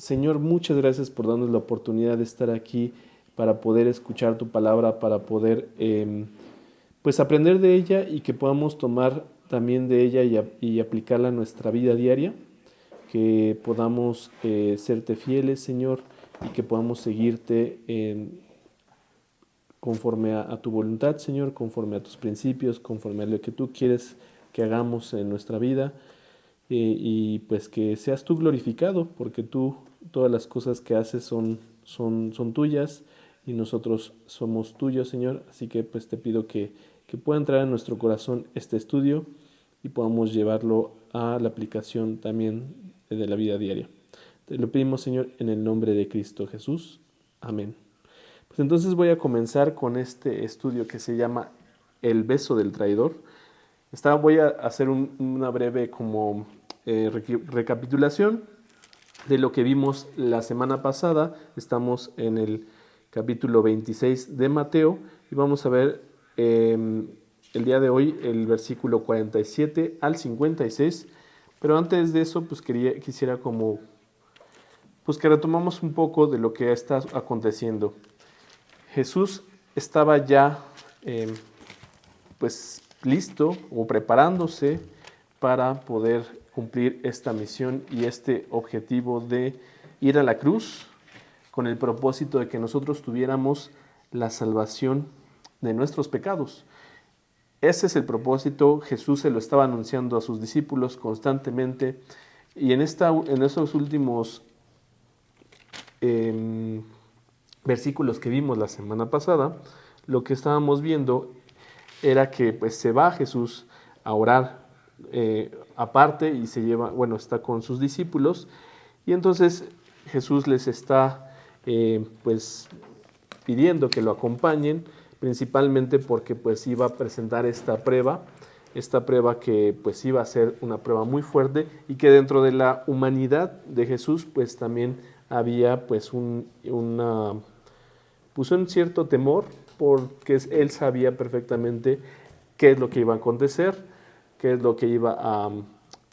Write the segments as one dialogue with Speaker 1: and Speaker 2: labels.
Speaker 1: Señor, muchas gracias por darnos la oportunidad de estar aquí para poder escuchar tu palabra, para poder pues aprender de ella y que podamos tomar también de ella y aplicarla a nuestra vida diaria, que podamos serte fieles, Señor, y que podamos seguirte conforme a tu voluntad, Señor, conforme a tus principios, conforme a lo que tú quieres que hagamos en nuestra vida. Y pues que seas tú glorificado, porque tú todas las cosas que haces son tuyas y nosotros somos tuyos, Señor. Así que pues te pido que pueda entrar en nuestro corazón este estudio y podamos llevarlo a la aplicación también de la vida diaria. Te lo pedimos, Señor, en el nombre de Cristo Jesús. Amén. Pues entonces voy a comenzar con este estudio que se llama El beso del traidor. Voy a hacer una breve como recapitulación de lo que vimos la semana pasada. Estamos en el capítulo 26 de Mateo y vamos a ver el día de hoy el versículo 47 al 56. Pero antes de eso, pues quisiera como pues que retomamos un poco de lo que está aconteciendo. Jesús estaba ya pues listo o preparándose para poder cumplir esta misión y este objetivo de ir a la cruz con el propósito de que nosotros tuviéramos la salvación de nuestros pecados. Ese es el propósito. Jesús se lo estaba anunciando a sus discípulos constantemente y en esos últimos versículos que vimos la semana pasada, lo que estábamos viendo era que pues se va Jesús a orar aparte y está con sus discípulos y entonces Jesús les está pues pidiendo que lo acompañen, principalmente porque pues iba a presentar esta prueba que pues iba a ser una prueba muy fuerte y que dentro de la humanidad de Jesús pues también había pues un cierto temor, porque él sabía perfectamente qué es lo que iba a acontecer, qué es lo que iba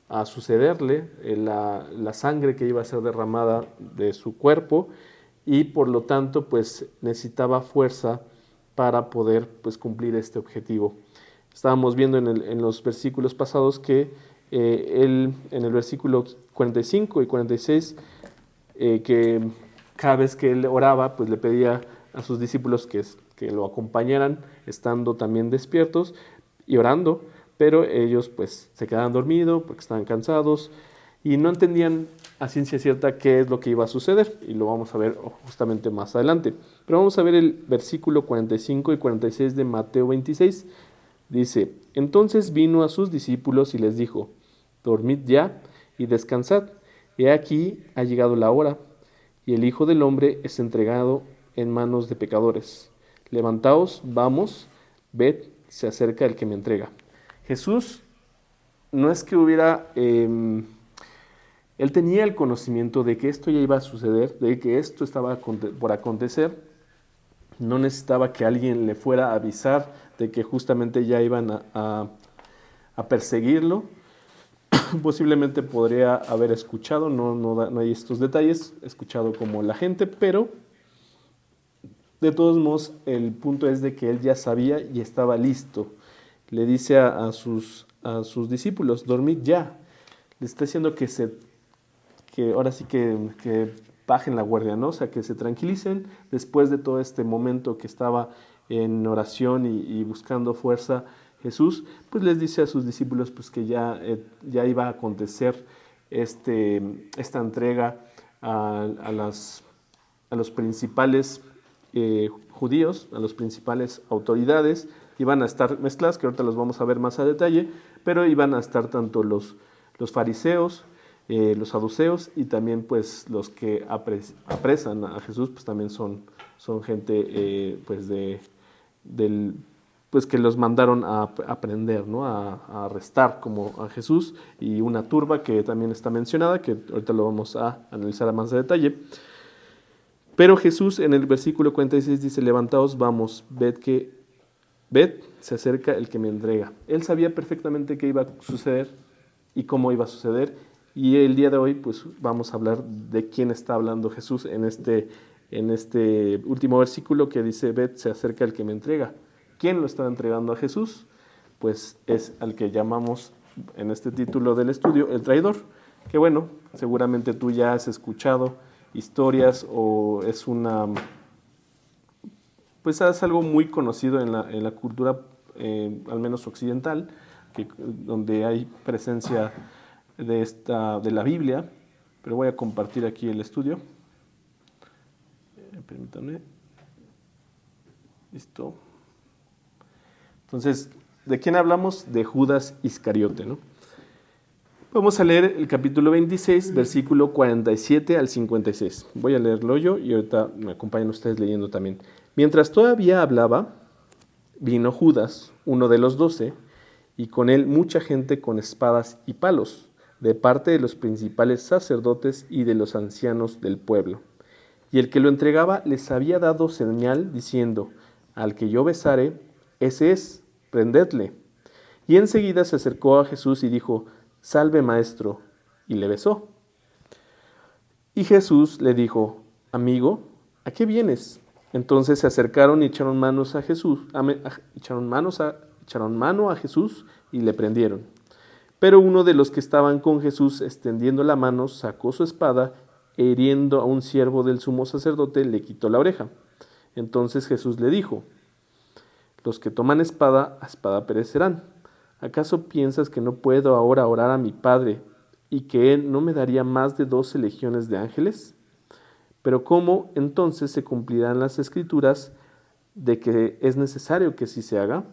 Speaker 1: a sucederle, la sangre que iba a ser derramada de su cuerpo y por lo tanto pues necesitaba fuerza para poder pues cumplir este objetivo. Estábamos viendo en los versículos pasados que él en el versículo 45 y 46 que cada vez que él oraba pues le pedía a sus discípulos que lo acompañaran estando también despiertos y orando, pero ellos pues se quedaban dormidos porque estaban cansados y no entendían a ciencia cierta qué es lo que iba a suceder y lo vamos a ver justamente más adelante. Pero vamos a ver el versículo 45 y 46 de Mateo 26. Dice, entonces vino a sus discípulos y les dijo, dormid ya y descansad, he aquí ha llegado la hora y el Hijo del Hombre es entregado en manos de pecadores. Levantaos, vamos, ved, se acerca el que me entrega. Jesús no es que él tenía el conocimiento de que esto ya iba a suceder, de que esto estaba por acontecer. No necesitaba que alguien le fuera a avisar de que justamente ya iban a perseguirlo. Posiblemente podría haber escuchado, no hay estos detalles, escuchado como la gente, pero de todos modos el punto es de que él ya sabía y estaba listo. Le dice a sus discípulos, dormid ya. Le está diciendo que ahora sí que bajen la guardia, ¿no? O sea, que se tranquilicen después de todo este momento que estaba en oración y buscando fuerza. Jesús pues les dice a sus discípulos pues que ya iba a acontecer esta entrega a los principales judíos, a las principales autoridades. Iban a estar mezcladas, que ahorita los vamos a ver más a detalle, pero iban a estar tanto los fariseos, los saduceos y también pues los que apresan a Jesús pues también son gente pues que los mandaron a prender, ¿no? a arrestar como a Jesús y una turba que también está mencionada, que ahorita lo vamos a analizar a más detalle. Pero Jesús en el versículo 46 dice, levantaos, vamos, ved, se acerca el que me entrega. Él sabía perfectamente qué iba a suceder y cómo iba a suceder Y el día de hoy pues vamos a hablar de quién está hablando Jesús en este último versículo que dice: ved, se acerca el que me entrega. ¿Quién lo está entregando a Jesús? Pues es al que llamamos en este título del estudio el traidor, que bueno, seguramente tú ya has escuchado historias o pues es algo muy conocido en la cultura, al menos occidental, donde hay presencia de la Biblia. Pero voy a compartir aquí el estudio. Permítanme. Listo. Entonces, ¿de quién hablamos? De Judas Iscariote, ¿no? Vamos a leer el capítulo 26, versículo 47 al 56. Voy a leerlo yo y ahorita me acompañan ustedes leyendo también. Mientras todavía hablaba, vino Judas, uno de los 12, y con él mucha gente con espadas y palos, de parte de los principales sacerdotes y de los ancianos del pueblo. Y el que lo entregaba les había dado señal, diciendo: al que yo besare, ese es, prendedle. Y enseguida se acercó a Jesús y dijo: salve, maestro, y le besó. Y Jesús le dijo: amigo, ¿a qué vienes? Entonces se acercaron y echaron mano a Jesús y le prendieron. Pero uno de los que estaban con Jesús, extendiendo la mano, sacó su espada e hiriendo a un siervo del sumo sacerdote, le quitó la oreja. Entonces Jesús le dijo: los que toman espada, a espada perecerán. ¿Acaso piensas que no puedo ahora orar a mi Padre y que Él no me daría más de 12 legiones de ángeles? Pero ¿cómo entonces se cumplirán las escrituras de que es necesario que así se haga?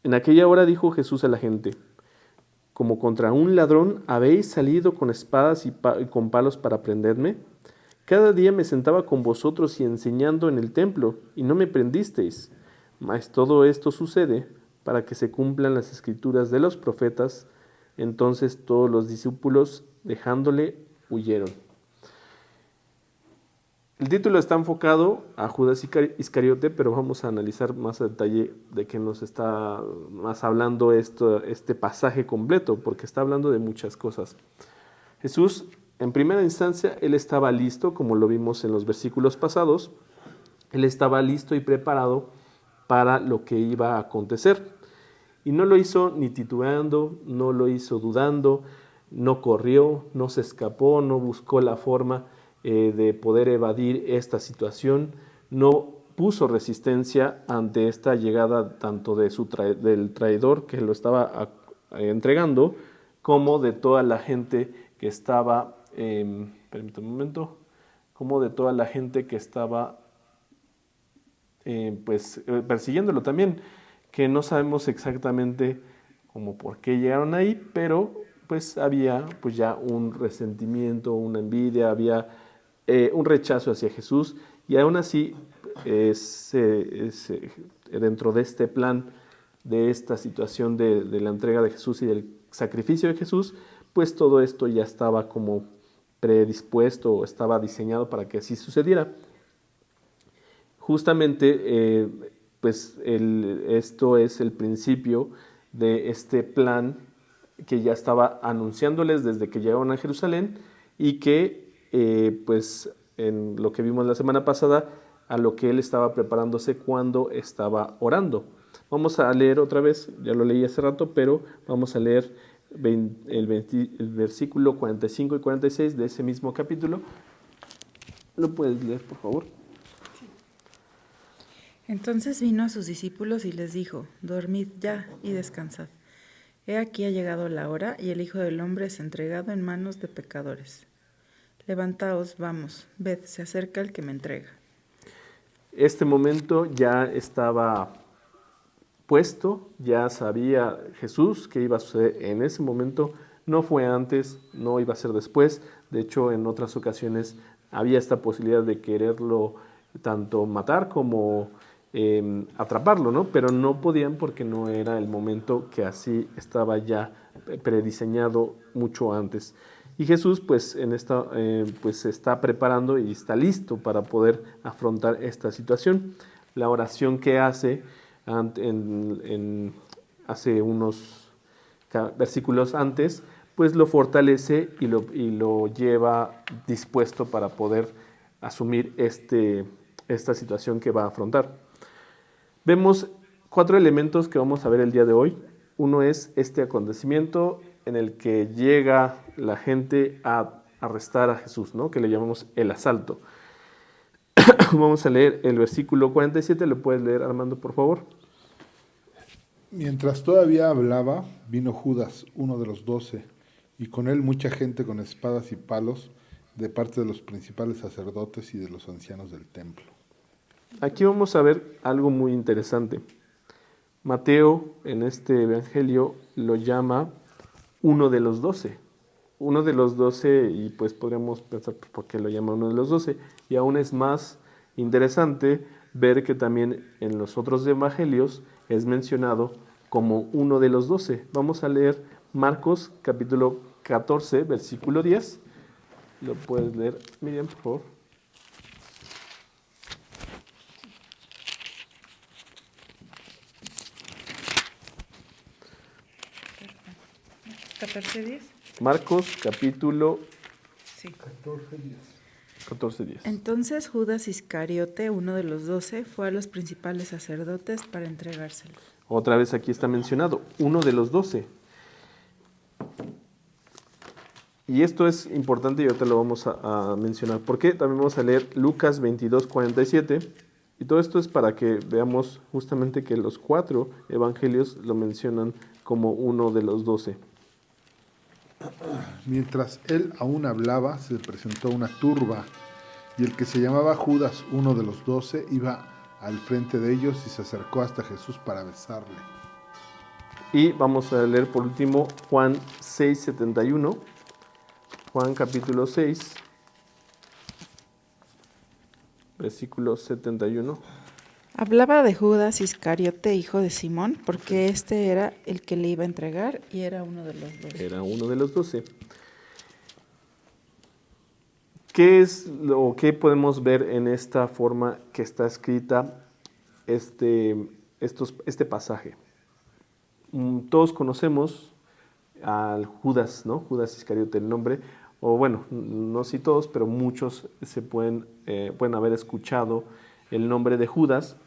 Speaker 1: En aquella hora dijo Jesús a la gente: como contra un ladrón habéis salido con espadas y con palos para prenderme. Cada día me sentaba con vosotros y enseñando en el templo, y no me prendisteis. Mas todo esto sucede para que se cumplan las escrituras de los profetas. Entonces todos los discípulos, dejándole, huyeron. El título está enfocado a Judas Iscariote, pero vamos a analizar más a detalle de qué nos está más hablando este pasaje completo, porque está hablando de muchas cosas. Jesús, en primera instancia, Él estaba listo, como lo vimos en los versículos pasados. Él estaba listo y preparado para lo que iba a acontecer. Y no lo hizo ni titubeando, no lo hizo dudando, no corrió, no se escapó, no buscó la forma de poder evadir esta situación, no puso resistencia ante esta llegada tanto del traidor que lo estaba entregando, como de toda la gente que estaba, permítame un momento, como de toda la gente que estaba persiguiéndolo también, que no sabemos exactamente como por qué llegaron ahí, pero pues había pues ya un resentimiento, una envidia, había un rechazo hacia Jesús, y aún así dentro de este plan, de esta situación de la entrega de Jesús y del sacrificio de Jesús, pues todo esto ya estaba como predispuesto o estaba diseñado para que así sucediera. Justamente esto es el principio de este plan que ya estaba anunciándoles desde que llegaron a Jerusalén, y que pues en lo que vimos la semana pasada, a lo que él estaba preparándose cuando estaba orando. Vamos a leer otra vez, ya lo leí hace rato, pero vamos a leer el versículo 45 y 46 de ese mismo capítulo. ¿Lo puedes leer, por favor?
Speaker 2: Entonces vino a sus discípulos y les dijo: dormid ya y descansad. He aquí ha llegado la hora, y el Hijo del Hombre es entregado en manos de pecadores. Levantaos, vamos, ved, se acerca el que me entrega.
Speaker 1: Este momento ya estaba puesto, ya sabía Jesús que iba a suceder en ese momento, no fue antes, no iba a ser después. De hecho, en otras ocasiones había esta posibilidad de quererlo tanto matar como atraparlo, ¿no? Pero no podían, porque no era el momento, que así estaba ya prediseñado mucho antes. Y Jesús pues pues se está preparando y está listo para poder afrontar esta situación. La oración que hace hace unos versículos antes, pues lo fortalece y lo lleva dispuesto para poder asumir esta situación que va a afrontar. Vemos 4 elementos que vamos a ver el día de hoy. Uno es este acontecimiento en el que llega la gente a arrestar a Jesús, ¿no? Que le llamamos el asalto. Vamos a leer el versículo 47, ¿lo puedes leer, Armando, por favor?
Speaker 3: Mientras todavía hablaba, vino Judas, uno de los 12, y con él mucha gente con espadas y palos de parte de los principales sacerdotes y de los ancianos del templo.
Speaker 1: Aquí vamos a ver algo muy interesante. Mateo en este evangelio lo llama uno de los 12. Uno de los 12, y pues podríamos pensar por qué lo llama uno de los 12. Y aún es más interesante ver que también en los otros evangelios es mencionado como uno de los 12. Vamos a leer Marcos capítulo 14, versículo 10. Lo puedes leer, Miriam, por favor.
Speaker 2: ¿14:10?
Speaker 1: Marcos capítulo
Speaker 2: Sí.
Speaker 1: 14:10.
Speaker 2: Entonces Judas Iscariote, uno de los 12, fue a los principales sacerdotes para entregárselo.
Speaker 1: Otra vez aquí está mencionado, uno de los 12. Y esto es importante y ahorita lo vamos a mencionar. Porque también vamos a leer Lucas 22:47. Y todo esto es para que veamos justamente que los 4 evangelios lo mencionan como uno de los 12.
Speaker 3: Mientras él aún hablaba, se presentó una turba, y el que se llamaba Judas, uno de los 12, iba al frente de ellos y se acercó hasta Jesús para besarle.
Speaker 1: Y vamos a leer por último Juan 6:71. Juan capítulo 6, versículo 71.
Speaker 2: Hablaba de Judas Iscariote, hijo de Simón, porque este era el que le iba a entregar y era uno de los 12.
Speaker 1: Era uno de los 12. ¿Qué es lo que podemos ver en esta forma que está escrita este pasaje? Todos conocemos al Judas, ¿no? Judas Iscariote, el nombre, o bueno, no si todos, pero muchos pueden haber escuchado el nombre de Judas,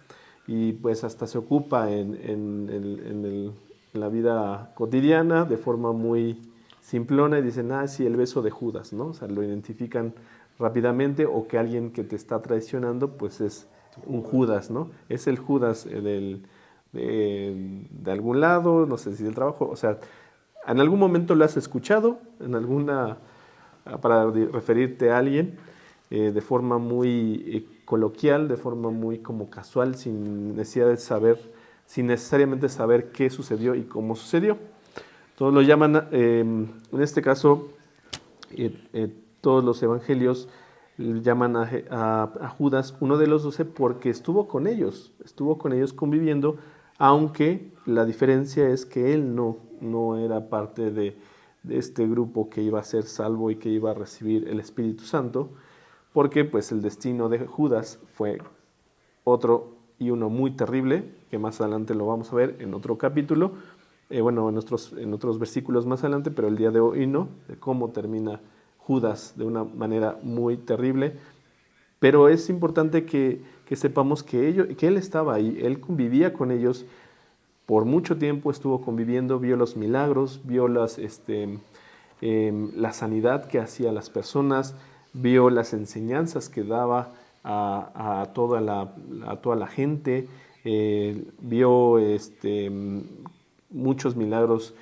Speaker 1: y pues hasta se ocupa en la vida cotidiana de forma muy simplona y dicen, sí, el beso de Judas, ¿no? O sea, lo identifican rápidamente, o que alguien que te está traicionando, pues es un Judas, ¿no? Es el Judas de algún lado, no sé si del trabajo, o sea, en algún momento lo has escuchado, para referirte a alguien, de forma muy coloquial, de forma muy como casual, sin necesariamente saber qué sucedió y cómo sucedió. Todos lo llaman, en este caso, todos los evangelios llaman a Judas uno de los 12 porque estuvo con ellos conviviendo, aunque la diferencia es que él no era parte de este grupo que iba a ser salvo y que iba a recibir el Espíritu Santo, porque pues el destino de Judas fue otro y uno muy terrible, que más adelante lo vamos a ver en otro capítulo, en otros versículos más adelante, pero el día de hoy no, de cómo termina Judas de una manera muy terrible. Pero es importante que sepamos que él estaba ahí, él convivía con ellos por mucho tiempo, estuvo conviviendo, vio los milagros, vio la sanidad que hacía a las personas, vio las enseñanzas que daba a toda la gente, vio muchos milagros,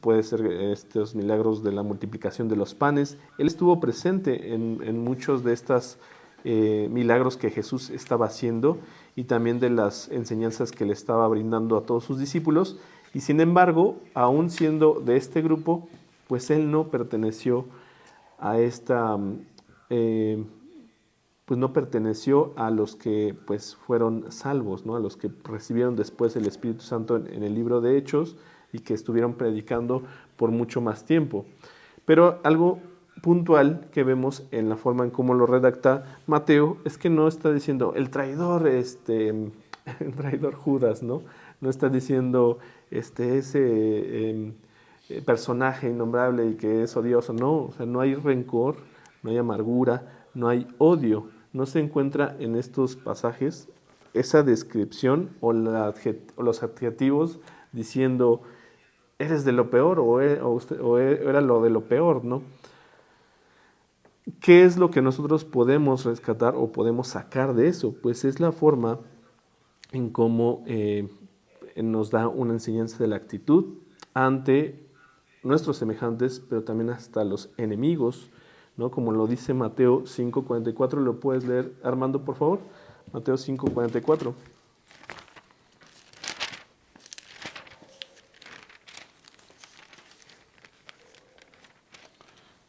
Speaker 1: puede ser estos milagros de la multiplicación de los panes. Él estuvo presente en muchos de estos milagros que Jesús estaba haciendo, y también de las enseñanzas que le estaba brindando a todos sus discípulos. Y sin embargo, aún siendo de este grupo, pues él no perteneció a pues no perteneció a los que pues fueron salvos, ¿no? A los que recibieron después el Espíritu Santo en el libro de Hechos y que estuvieron predicando por mucho más tiempo. Pero algo puntual que vemos en la forma en cómo lo redacta Mateo es que no está diciendo el traidor, el traidor Judas, ¿no? No está diciendo personaje innombrable y que es odioso. No, o sea, no hay rencor, no hay amargura, no hay odio. No se encuentra en estos pasajes esa descripción o los adjetivos diciendo eres de lo peor o era lo de lo peor, ¿no? ¿Qué es lo que nosotros podemos rescatar o podemos sacar de eso? Pues es la forma en cómo nos da una enseñanza de la actitud ante nuestros semejantes, pero también hasta los enemigos, ¿no? Como lo dice Mateo 5:44, ¿lo puedes leer, Armando, por favor? Mateo 5:44.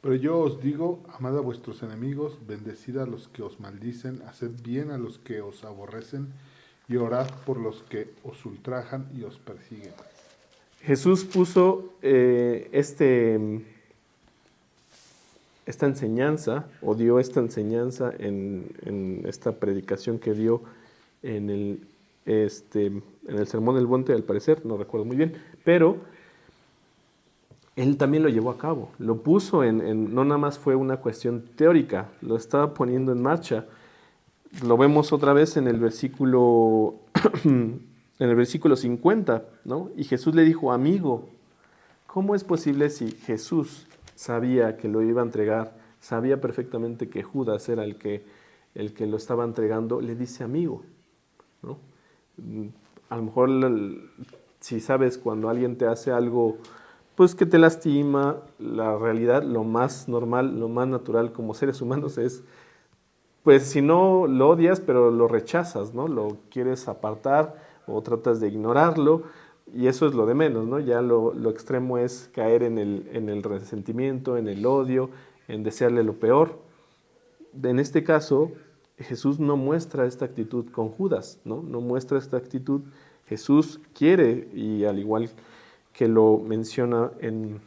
Speaker 3: Pero yo os digo, amad a vuestros enemigos, bendecid a los que os maldicen, haced bien a los que os aborrecen, y orad por los que os ultrajan y os persiguen.
Speaker 1: Jesús puso esta enseñanza, o dio esta enseñanza en esta predicación que dio en el Sermón del Monte, al parecer, no recuerdo muy bien, pero él también lo llevó a cabo, lo puso no nada más fue una cuestión teórica, lo estaba poniendo en marcha. Lo vemos otra vez en el versículo, en el versículo 50, ¿no? Y Jesús le dijo, amigo, ¿cómo es posible si Jesús sabía que lo iba a entregar, sabía perfectamente que Judas era el que lo estaba entregando, le dice amigo, ¿no? A lo mejor si sabes cuando alguien te hace algo pues que te lastima, la realidad, lo más normal, lo más natural como seres humanos es, pues si no lo odias, pero lo rechazas, ¿no? Lo quieres apartar o tratas de ignorarlo y eso es lo de menos, ¿no? Ya lo extremo es caer en el resentimiento, en el odio, en desearle lo peor. En este caso, Jesús no muestra esta actitud con Judas, ¿no? No muestra esta actitud. Jesús quiere, y al igual que lo menciona en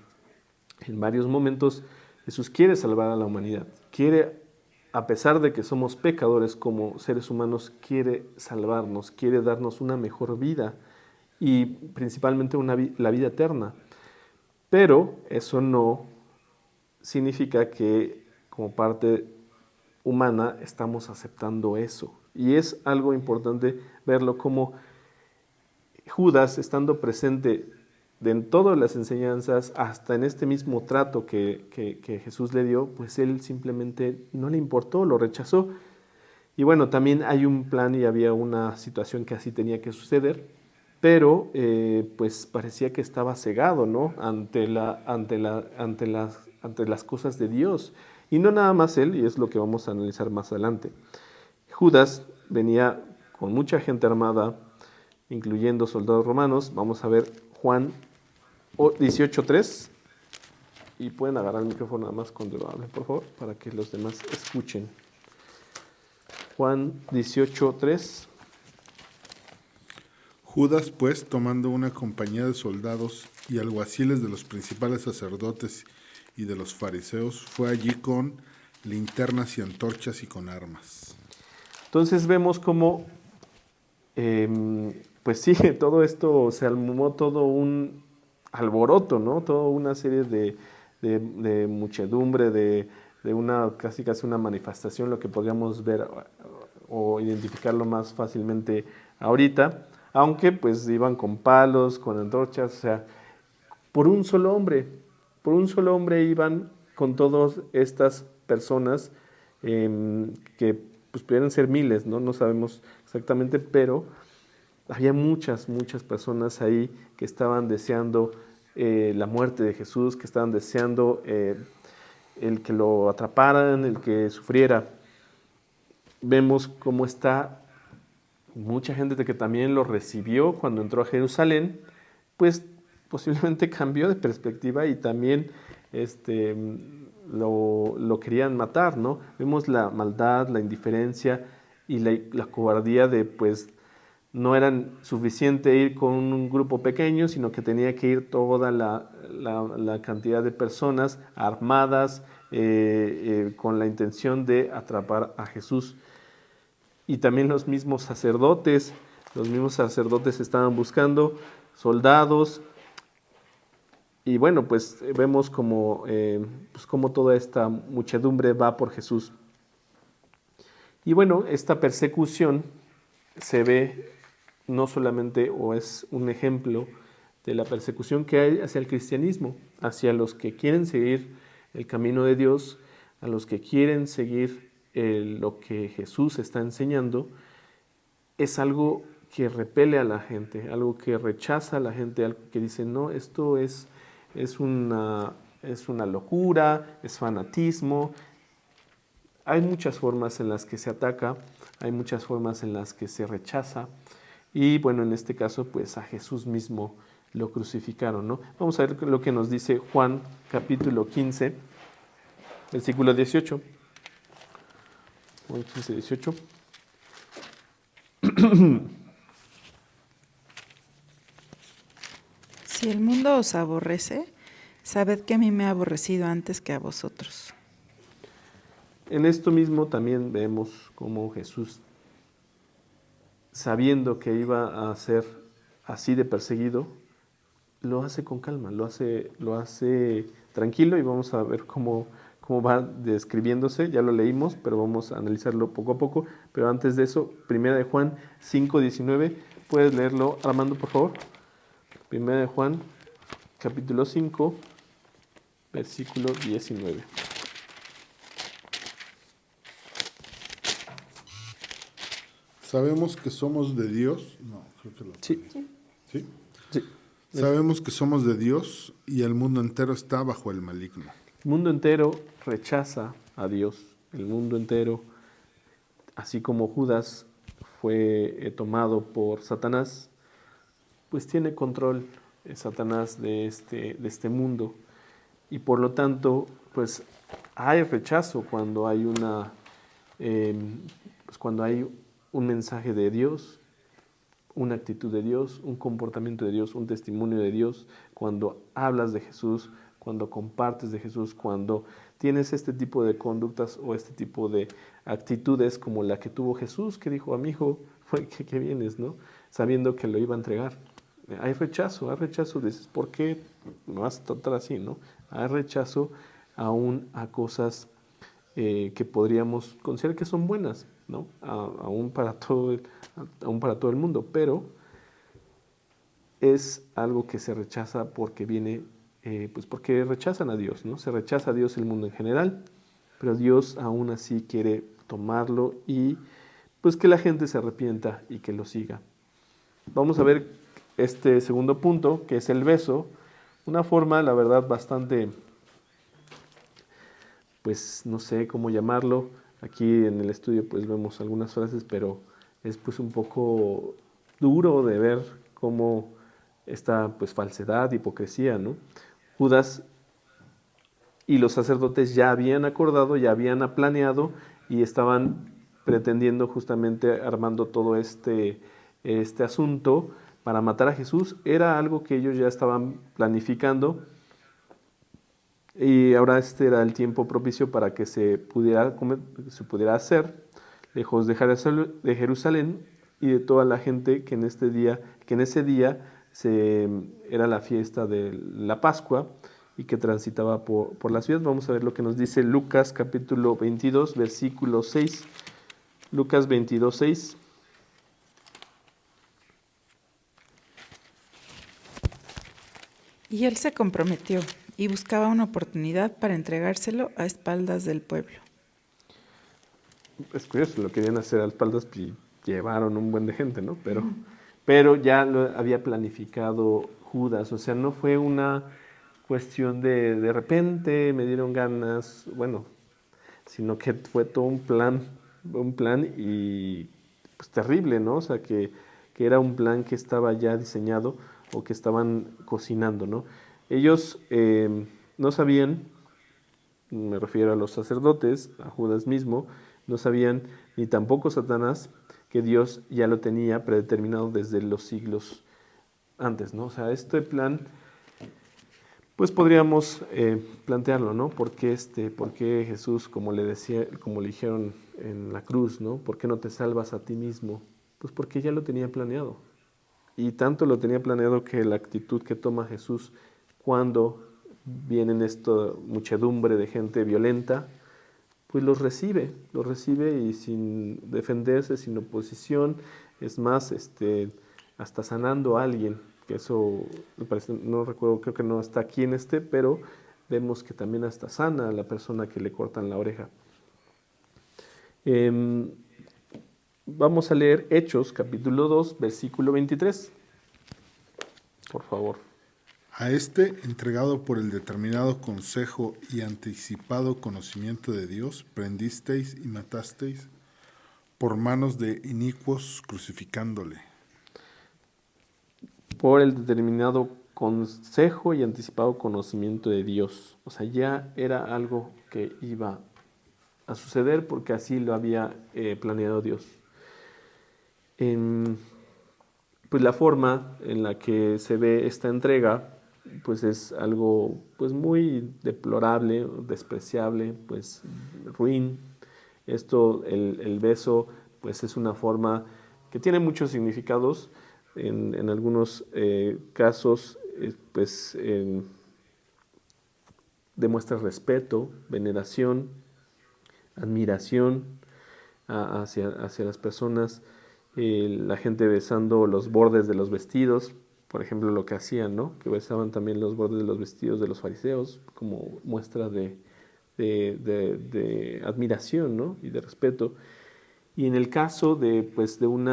Speaker 1: varios momentos, Jesús quiere salvar a la humanidad, quiere, a pesar de que somos pecadores como seres humanos, quiere salvarnos, quiere darnos una mejor vida y principalmente la vida eterna. Pero eso no significa que como parte humana estamos aceptando eso. Y es algo importante verlo como Judas, estando presente en todas las enseñanzas, hasta en este mismo trato que Jesús le dio, pues él simplemente no le importó, lo rechazó. Y bueno, también hay un plan y había una situación que así tenía que suceder, pero pues parecía que estaba cegado, ¿no? Ante las cosas de Dios. Y no nada más él, y es lo que vamos a analizar más adelante. Judas venía con mucha gente armada, incluyendo soldados romanos. Vamos a ver Juan 18:3, y pueden agarrar el micrófono nada más cuando lo hable, por favor, para que los demás escuchen. Juan 18:3.
Speaker 3: Judas, pues, tomando una compañía de soldados y alguaciles de los principales sacerdotes y de los fariseos, fue allí con linternas y antorchas y con armas.
Speaker 1: Entonces vemos cómo, pues sí, todo esto se armó todo un alboroto, ¿no? Toda una serie de muchedumbre, de una casi una manifestación, lo que podríamos ver o identificarlo más fácilmente ahorita, aunque pues iban con palos, con antorchas, o sea, por un solo hombre iban con todas estas personas que pues pudieran ser miles, ¿no? No sabemos exactamente, pero había muchas personas ahí que estaban deseando la muerte de Jesús, que estaban deseando el que lo atraparan, el que sufriera. Vemos cómo está mucha gente que también lo recibió cuando entró a Jerusalén, pues posiblemente cambió de perspectiva y también lo querían matar, ¿no? Vemos la maldad, la indiferencia y la cobardía de, pues, no era suficiente ir con un grupo pequeño, sino que tenía que ir toda la cantidad de personas armadas con la intención de atrapar a Jesús. Y también los mismos sacerdotes estaban buscando soldados Y bueno, pues vemos como toda esta muchedumbre va por Jesús. Y bueno, esta persecución se ve no solamente, o es un ejemplo de la persecución que hay hacia el cristianismo, hacia los que quieren seguir el camino de Dios, a los que quieren seguir lo que Jesús está enseñando. Es algo que repele a la gente, algo que rechaza a la gente, algo que dice, no, esto es una locura, es fanatismo. Hay muchas formas en las que se ataca, hay muchas formas en las que se rechaza. Y bueno, en este caso, pues a Jesús mismo lo crucificaron, ¿no? Vamos a ver lo que nos dice Juan, capítulo 15, versículo 18. Juan 15, 18.
Speaker 2: Si el mundo os aborrece, sabed que a mí me ha aborrecido antes que a vosotros.
Speaker 1: En esto mismo también vemos cómo Jesús, sabiendo que iba a ser así de perseguido, lo hace con calma, lo hace tranquilo, y vamos a ver cómo va describiéndose. Ya lo leímos, pero vamos a analizarlo poco a poco. Pero antes de eso, primera de Juan 5:19, ¿puedes leerlo, Armando, por favor? Primera de Juan, capítulo 5, versículo 19.
Speaker 3: Sabemos que somos de Dios. No, creo que lo.
Speaker 1: Sí.
Speaker 3: ¿Sí?
Speaker 1: Sí.
Speaker 3: Sabemos que somos de Dios y el mundo entero está bajo el maligno.
Speaker 1: El mundo entero rechaza a Dios. El mundo entero, así como Judas fue tomado por Satanás, pues tiene control Satanás de este mundo. Y por lo tanto, pues hay rechazo cuando hay cuando hay un mensaje de Dios, una actitud de Dios, un comportamiento de Dios, un testimonio de Dios, cuando hablas de Jesús, cuando compartes de Jesús, cuando tienes este tipo de conductas o este tipo de actitudes como la que tuvo Jesús, que dijo a mi hijo, ¿qué vienes, no? Sabiendo que lo iba a entregar. Hay rechazo, dices, ¿por qué me vas a tratar así, no? Hay rechazo aún a cosas que podríamos considerar que son buenas, ¿no? Aún para todo el mundo, pero es algo que se rechaza porque viene, pues porque rechazan a Dios, ¿no? Se rechaza a Dios el mundo en general, pero Dios aún así quiere tomarlo y pues que la gente se arrepienta y que lo siga. Vamos a ver este segundo punto, que es el beso, una forma, la verdad, bastante, pues no sé cómo llamarlo. Aquí en el estudio pues vemos algunas frases, pero es pues un poco duro de ver cómo esta pues falsedad, hipocresía, ¿no? Judas y los sacerdotes ya habían acordado, ya habían planeado y estaban pretendiendo, justamente armando todo este asunto para matar a Jesús. Era algo que ellos ya estaban planificando, y ahora este era el tiempo propicio para que se pudiera hacer, lejos de Jerusalén y de toda la gente que en ese día era la fiesta de la Pascua y que transitaba por la ciudad. Vamos a ver lo que nos dice Lucas capítulo 22, versículo 6. Lucas 22, 6.
Speaker 2: Y él se comprometió y buscaba una oportunidad para entregárselo a espaldas del pueblo.
Speaker 1: Es curioso, lo querían hacer a espaldas y llevaron un buen de gente, ¿no? Pero ya lo había planificado Judas, o sea, no fue una cuestión de repente me dieron ganas, bueno, sino que fue todo un plan y pues terrible, ¿no? O sea, que era un plan que estaba ya diseñado o que estaban cocinando, ¿no? Ellos no sabían, me refiero a los sacerdotes, a Judas mismo, no sabían, ni tampoco Satanás, que Dios ya lo tenía predeterminado desde los siglos antes, ¿no? O sea, este plan, pues podríamos plantearlo, ¿no? ¿Por qué Jesús, como le dijeron en la cruz, ¿no? ¿Por qué no te salvas a ti mismo? Pues porque ya lo tenía planeado. Y tanto lo tenía planeado que la actitud que toma Jesús cuando vienen esta muchedumbre de gente violenta, pues los recibe y sin defenderse, sin oposición, es más, hasta sanando a alguien, que eso me parece, no recuerdo, creo que no está aquí en pero vemos que también hasta sana a la persona que le cortan la oreja. Vamos a leer Hechos, capítulo 2, versículo 23, por favor.
Speaker 3: A este, entregado por el determinado consejo y anticipado conocimiento de Dios, prendisteis y matasteis por manos de inicuos, crucificándole.
Speaker 1: Por el determinado consejo y anticipado conocimiento de Dios. O sea, ya era algo que iba a suceder porque así lo había planeado Dios. Pues la forma en la que se ve esta entrega pues es algo pues muy deplorable, despreciable, pues ruin. Esto, el beso, pues es una forma que tiene muchos significados. En algunos casos, pues demuestra respeto, veneración, admiración hacia las personas. La gente besando los bordes de los vestidos, por ejemplo, lo que hacían, ¿no? Que besaban también los bordes de los vestidos de los fariseos como muestra de admiración, ¿no? Y de respeto. Y en el caso pues, de un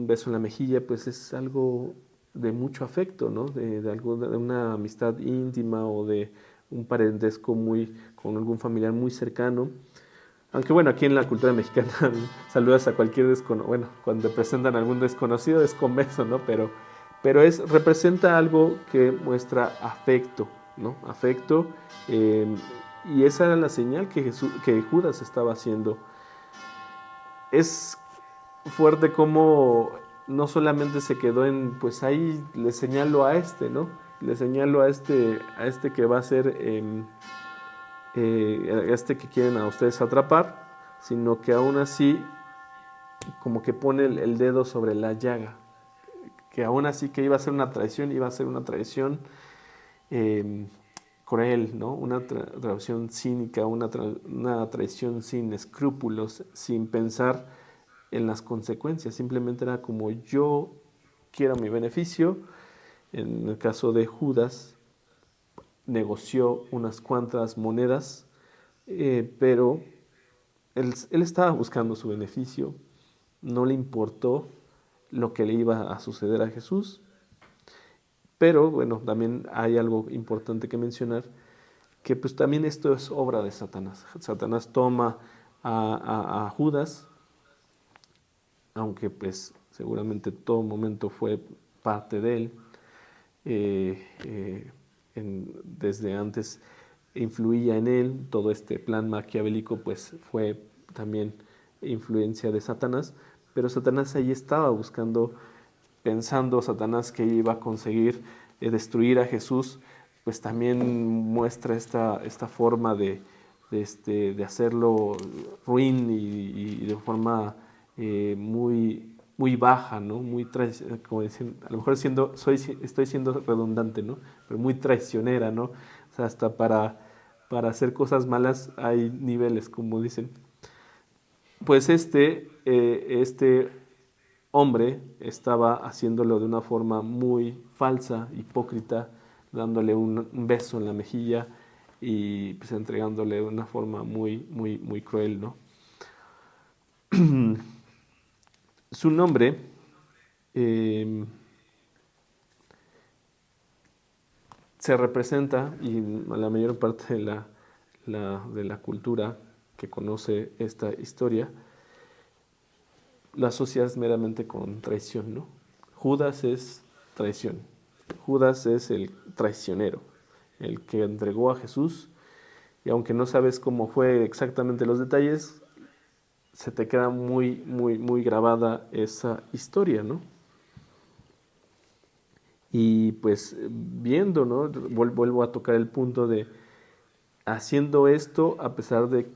Speaker 1: beso en la mejilla, pues es algo de mucho afecto, ¿no? De una amistad íntima o de un parentesco con algún familiar muy cercano. Aunque bueno, aquí en la cultura mexicana saludas a cualquier desconocido, bueno, cuando te presentan a algún desconocido es con beso, ¿no? Pero representa algo que muestra afecto, ¿no? Afecto, y esa era la señal que Judas estaba haciendo. Es fuerte como no solamente se quedó pues ahí le señalo a ¿no? Le señalo a que va a ser que quieren a ustedes atrapar, sino que aún así como que pone el dedo sobre la llaga, que aún así que iba a ser una traición cruel, ¿no? Una traición cínica, una traición sin escrúpulos, sin pensar en las consecuencias, simplemente era como yo quiero mi beneficio. En el caso de Judas, negoció unas cuantas monedas, pero él estaba buscando su beneficio, no le importó lo que le iba a suceder a Jesús. Pero bueno, también hay algo importante que mencionar, que pues también esto es obra de Satanás. Satanás toma a Judas, aunque pues seguramente todo momento fue parte de él, desde antes influía en él, todo este plan maquiavélico pues fue también influencia de Satanás, pero Satanás ahí estaba buscando, pensando Satanás que iba a conseguir destruir a Jesús, pues también muestra esta forma de hacerlo ruin y de forma muy baja, ¿no? Como dicen, a lo mejor estoy siendo redundante, ¿no? Pero muy traicionera, ¿no? O sea, hasta para hacer cosas malas hay niveles, como dicen. Pues este hombre estaba haciéndolo de una forma muy falsa, hipócrita, dándole un beso en la mejilla y pues entregándole de una forma muy cruel, ¿no? Su nombre se representa, y la mayor parte de la cultura que conoce esta historia la asocias meramente con traición, ¿no? Judas es traición. Judas es el traicionero, el que entregó a Jesús, y aunque no sabes cómo fue exactamente los detalles, se te queda muy grabada esa historia, ¿no? Y pues viendo, ¿no? Vuelvo a tocar el punto de haciendo esto a pesar de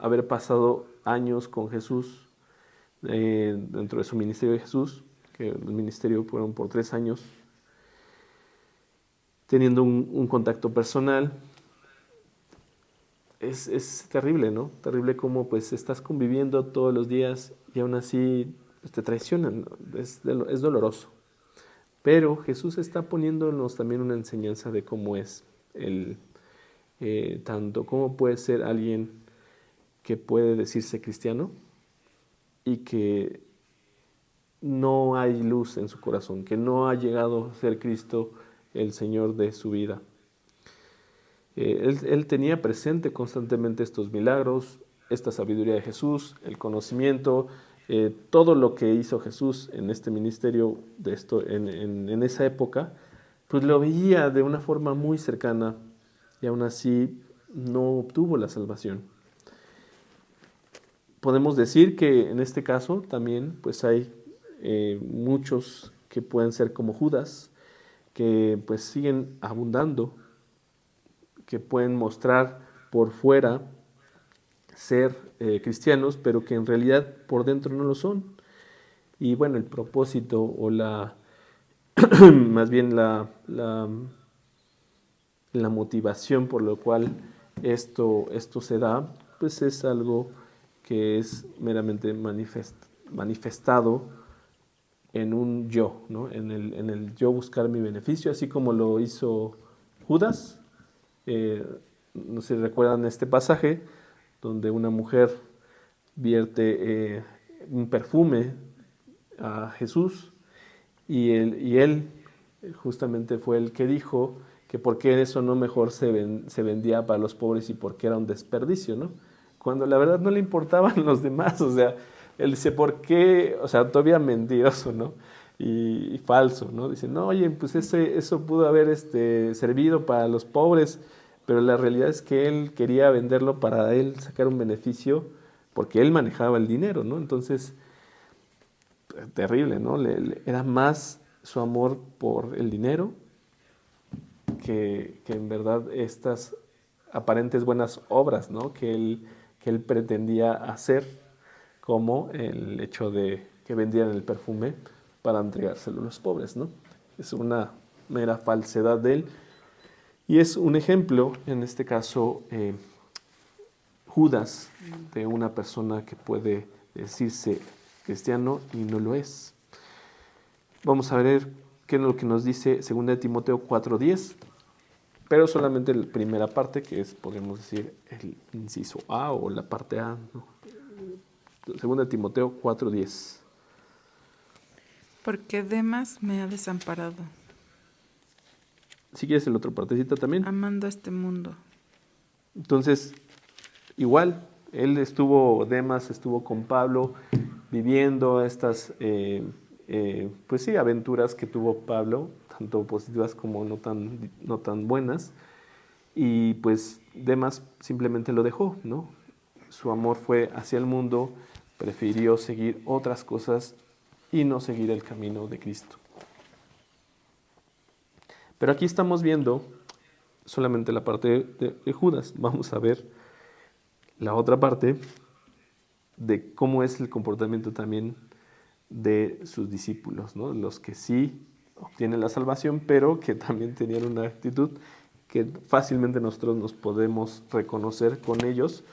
Speaker 1: haber pasado años con Jesús, dentro de su ministerio de Jesús, que el ministerio fueron por 3 años. teniendo un contacto personal. Es terrible, ¿no? Terrible cómo pues estás conviviendo todos los días y aún así pues, te traicionan, ¿no? Es doloroso. Pero Jesús está poniéndonos también una enseñanza de cómo es tanto cómo puede ser alguien que puede decirse cristiano y que no hay luz en su corazón, que no ha llegado a ser Cristo el Señor de su vida. Él tenía presente constantemente estos milagros, esta sabiduría de Jesús, el conocimiento, todo lo que hizo Jesús en este ministerio de esto, en esa época, pues lo veía de una forma muy cercana y aún así no obtuvo la salvación. Podemos decir que en este caso también pues hay muchos que pueden ser como Judas, que pues siguen abundando, que pueden mostrar por fuera ser cristianos, pero que en realidad por dentro no lo son. Y bueno, el propósito o más bien la motivación por lo cual esto se da, pues es algo que es meramente manifestado en un yo, ¿no? En el yo buscar mi beneficio, así como lo hizo Judas. No sé si recuerdan este pasaje donde una mujer vierte un perfume a Jesús y él justamente fue el que dijo que por qué eso no mejor se vendía para los pobres y por qué era un desperdicio, ¿no? Cuando la verdad no le importaban los demás, o sea, él dice, ¿por qué? O sea, todavía mentiroso, ¿no? Y falso, ¿no? Dice, no, oye, pues eso pudo haber servido para los pobres, pero la realidad es que él quería venderlo para él sacar un beneficio porque él manejaba el dinero, ¿no? Entonces, terrible, ¿no? Era más su amor por el dinero que en verdad estas aparentes buenas obras, ¿no? que él pretendía hacer, como el hecho de que vendieran el perfume para entregárselo a los pobres, ¿no? Es una mera falsedad de él. Y es un ejemplo, en este caso, Judas, de una persona que puede decirse cristiano y no lo es. Vamos a ver qué es lo que nos dice 2 Timoteo 4:10, pero solamente la primera parte, que es, podríamos decir, el inciso A o la parte A, ¿no? 2 Timoteo 4:10.
Speaker 2: Porque Demas me ha desamparado,
Speaker 1: Si quieres el otro partecita también.
Speaker 2: amando este mundo.
Speaker 1: Entonces, igual, Demas estuvo con Pablo viviendo estas, pues sí, aventuras que tuvo Pablo, tanto positivas como no tan buenas, y pues Demas simplemente lo dejó, ¿no? Su amor fue hacia el mundo, prefirió seguir otras cosas y no seguir el camino de Cristo. Pero aquí estamos viendo solamente la parte de Judas. Vamos a ver la otra parte de cómo es el comportamiento también de sus discípulos, ¿no? Los que sí obtienen la salvación, pero que también tenían una actitud que fácilmente nosotros nos podemos reconocer con ellos,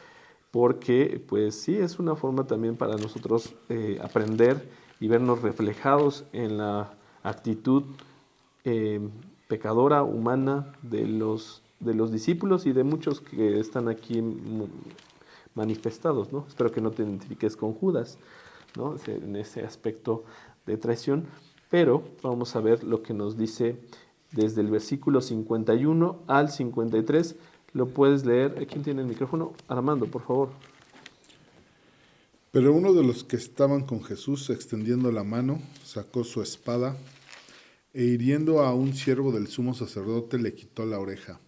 Speaker 1: porque pues sí es una forma también para nosotros aprender y vernos reflejados en la actitud pecadora, humana de los discípulos y de muchos que están aquí manifestados, ¿no? Espero que no te identifiques con Judas, ¿no? En ese aspecto de traición, pero vamos a ver lo que nos dice desde el versículo 51 al 53. Lo puedes leer. ¿Quién tiene el micrófono? Armando, por favor.
Speaker 3: Pero uno de los que estaban con Jesús, extendiendo la mano, sacó su espada e hiriendo a un siervo del sumo sacerdote le quitó la oreja.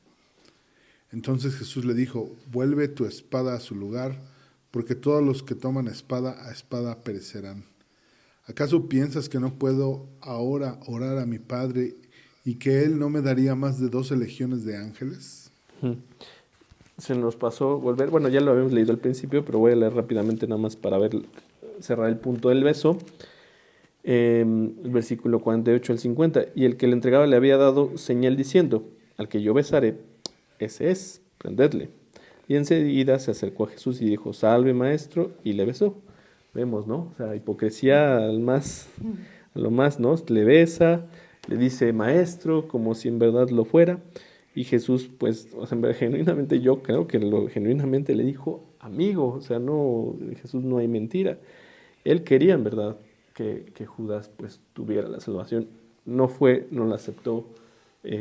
Speaker 3: Entonces Jesús le dijo, vuelve tu espada a su lugar, porque todos los que toman espada a espada perecerán. ¿Acaso piensas que no puedo ahora orar a mi Padre y que Él no me daría más de 12 legiones de ángeles?
Speaker 1: Se nos pasó volver, bueno, ya lo habíamos leído al principio, pero voy a leer rápidamente nada más para cerrar el punto del beso. El versículo 48 al 50. Y el que le entregaba le había dado señal diciendo, al que yo besare, ese es, prendedle. Y enseguida se acercó a Jesús y dijo, salve maestro, y le besó. Vemos, ¿no? O sea, hipocresía a lo más, ¿no? Le besa, le dice maestro, como si en verdad lo fuera. Y Jesús, pues, o sea, genuinamente yo creo que genuinamente le dijo amigo, o sea, no, Jesús no hay mentira. Él quería en verdad que Judas pues tuviera la salvación. No la aceptó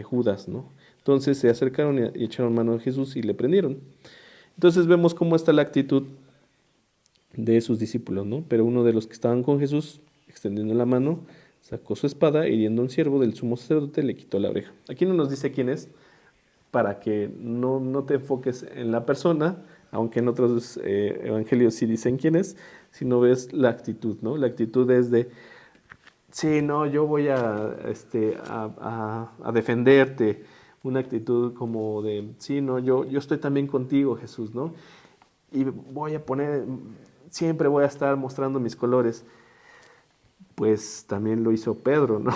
Speaker 1: Judas, ¿no? Entonces se acercaron y echaron mano a Jesús y le prendieron. Entonces vemos cómo está la actitud de sus discípulos, ¿no? Pero uno de los que estaban con Jesús, extendiendo la mano, sacó su espada, hiriendo a un siervo del sumo sacerdote, le quitó la oreja. Aquí no nos dice quién es, para que no te enfoques en la persona, aunque en otros evangelios sí dicen quién es, sino ves la actitud, ¿no? La actitud es de, sí, no, yo voy a defenderte, una actitud como de, sí, no, yo estoy también contigo, Jesús, ¿no? Y siempre voy a estar mostrando mis colores. Pues también lo hizo Pedro, ¿no?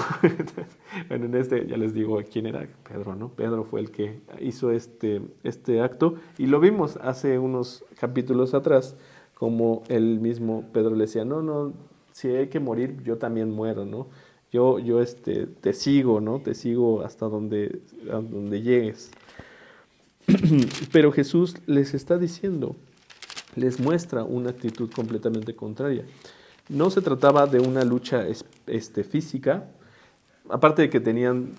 Speaker 1: Bueno, ya les digo quién era Pedro, ¿no? Pedro fue el que hizo este acto y lo vimos hace unos capítulos atrás, como el mismo Pedro le decía, no, si hay que morir, yo también muero, ¿no? Yo te sigo, ¿no? Te sigo hasta donde llegues. Pero Jesús les está diciendo, les muestra una actitud completamente contraria. No se trataba de una lucha física, aparte de que tenían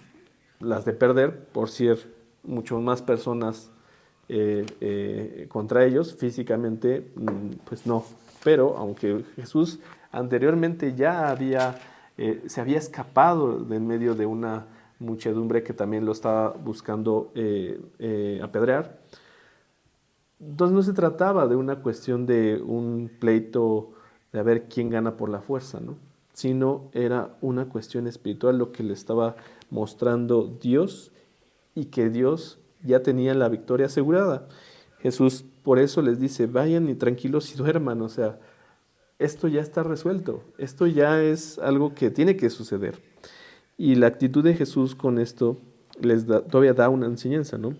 Speaker 1: las de perder por ser mucho más personas contra ellos, físicamente, pues no. Pero aunque Jesús anteriormente ya se había escapado de en medio de una muchedumbre que también lo estaba buscando apedrear, entonces no se trataba de una cuestión de un pleito de a ver quién gana por la fuerza, ¿no? Sino era una cuestión espiritual lo que le estaba mostrando Dios y que Dios ya tenía la victoria asegurada. Jesús por eso les dice, vayan y tranquilos y duerman, o sea, esto ya está resuelto, esto ya es algo que tiene que suceder. Y la actitud de Jesús con esto todavía da una enseñanza, ¿no?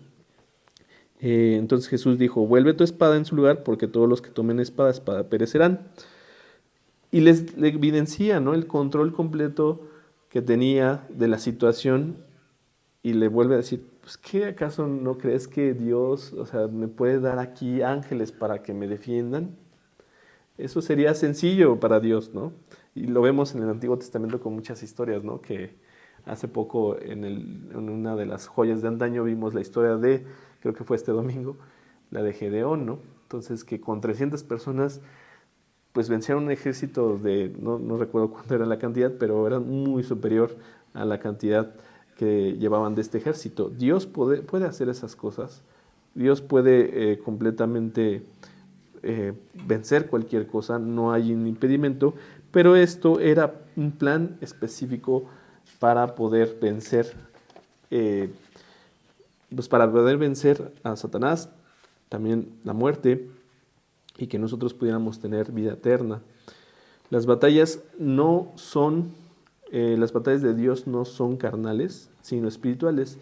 Speaker 1: Entonces Jesús dijo, vuelve tu espada en su lugar porque todos los que tomen espada perecerán. Y le evidencia, ¿no?, el control completo que tenía de la situación y le vuelve a decir, pues ¿qué acaso no crees que Dios, o sea, me puede dar aquí ángeles para que me defiendan? Eso sería sencillo para Dios, ¿no? Y lo vemos en el Antiguo Testamento con muchas historias, ¿no? Que hace poco en una de las joyas de antaño vimos la historia creo que fue este domingo, la de Gedeón, ¿no? Entonces que con 300 personas pues vencieron un ejército no recuerdo cuánto era la cantidad, pero era muy superior a la cantidad que llevaban de este ejército. Dios puede hacer esas cosas, Dios puede completamente vencer cualquier cosa, no hay un impedimento, pero esto era un plan específico para poder vencer, a Satanás, también la muerte, y que nosotros pudiéramos tener vida eterna. Las batallas las batallas de Dios no son carnales, sino espirituales,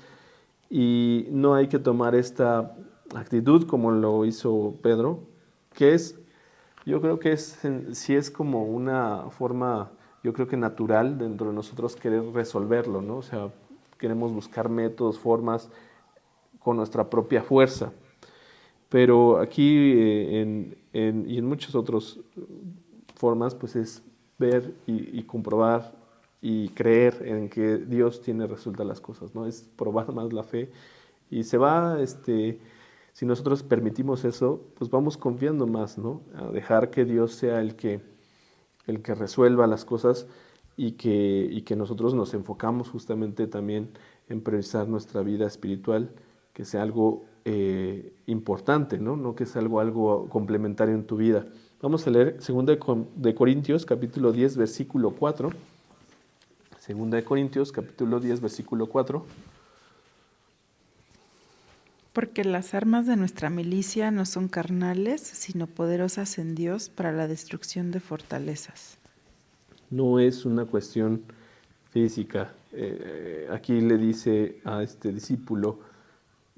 Speaker 1: y no hay que tomar esta actitud como lo hizo Pedro, que yo creo que sí es como una forma, yo creo que natural dentro de nosotros querer resolverlo, ¿no? O sea, queremos buscar métodos, formas con nuestra propia fuerza. Pero aquí y en muchas otras formas, pues es ver y comprobar y creer en que Dios tiene resueltas las cosas, ¿no? Es probar más la fe y si nosotros permitimos eso, pues vamos confiando más, ¿no? A dejar que Dios sea el que resuelva las cosas y que nosotros nos enfocamos justamente también en priorizar nuestra vida espiritual, que sea algo importante, ¿no? No que sea algo complementario en tu vida. Vamos a leer 2 de Corintios, capítulo 10, versículo 4. 2 de Corintios, capítulo 10, versículo 4.
Speaker 2: Porque las armas de nuestra milicia no son carnales, sino poderosas en Dios para la destrucción de fortalezas.
Speaker 1: No es una cuestión física. Aquí le dice a este discípulo,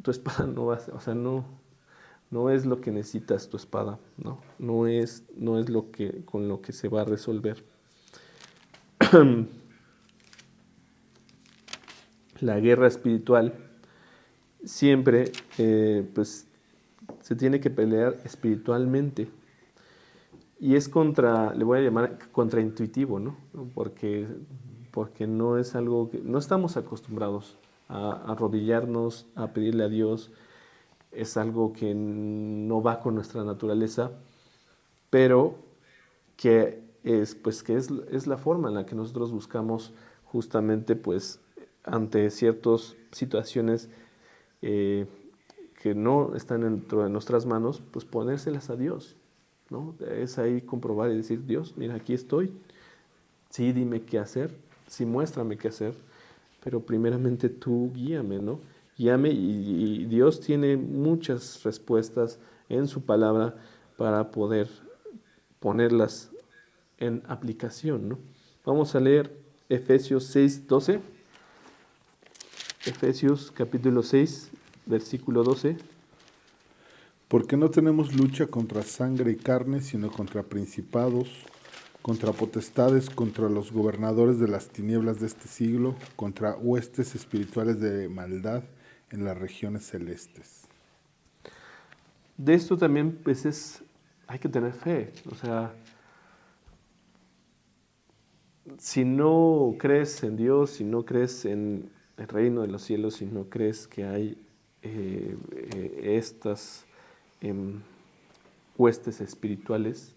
Speaker 1: tu espada no va, o sea, no es lo que necesitas tu espada, ¿no? No es lo que, con lo que se va a resolver. La guerra espiritual siempre, pues, se tiene que pelear espiritualmente. Y es le voy a llamar contraintuitivo, ¿no? Porque no es algo que, no estamos acostumbrados a arrodillarnos, a pedirle a Dios. Es algo que no va con nuestra naturaleza, pero es la forma en la que nosotros buscamos justamente, pues, ante ciertas situaciones eh, que no están dentro de nuestras manos, pues ponérselas a Dios, ¿no? Es ahí comprobar y decir, Dios, mira, aquí estoy, sí, dime qué hacer, sí, muéstrame qué hacer, pero primeramente tú guíame, ¿no? Guíame y Dios tiene muchas respuestas en su palabra para poder ponerlas en aplicación, ¿no? Vamos a leer Efesios 6:12. Efesios capítulo 6, versículo 12.
Speaker 3: Porque no tenemos lucha contra sangre y carne, sino contra principados, contra potestades, contra los gobernadores de las tinieblas de este siglo, contra huestes espirituales de maldad en las regiones celestes.
Speaker 1: De esto también, pues, hay que tener fe. O sea, si no crees en Dios, si no crees en el reino de los cielos, si no crees que hay estas huestes espirituales,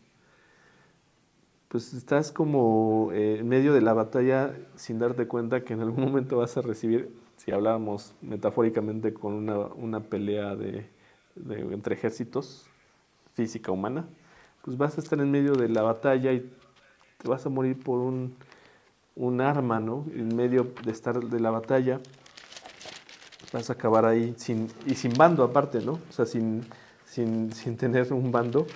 Speaker 1: pues estás como en medio de la batalla sin darte cuenta que en algún momento vas a recibir, si habláramos metafóricamente con una pelea entre ejércitos, física humana, pues vas a estar en medio de la batalla y te vas a morir por un arma, ¿no? En medio de estar de la batalla, vas a acabar ahí sin bando aparte, ¿no? O sea, sin tener un bando,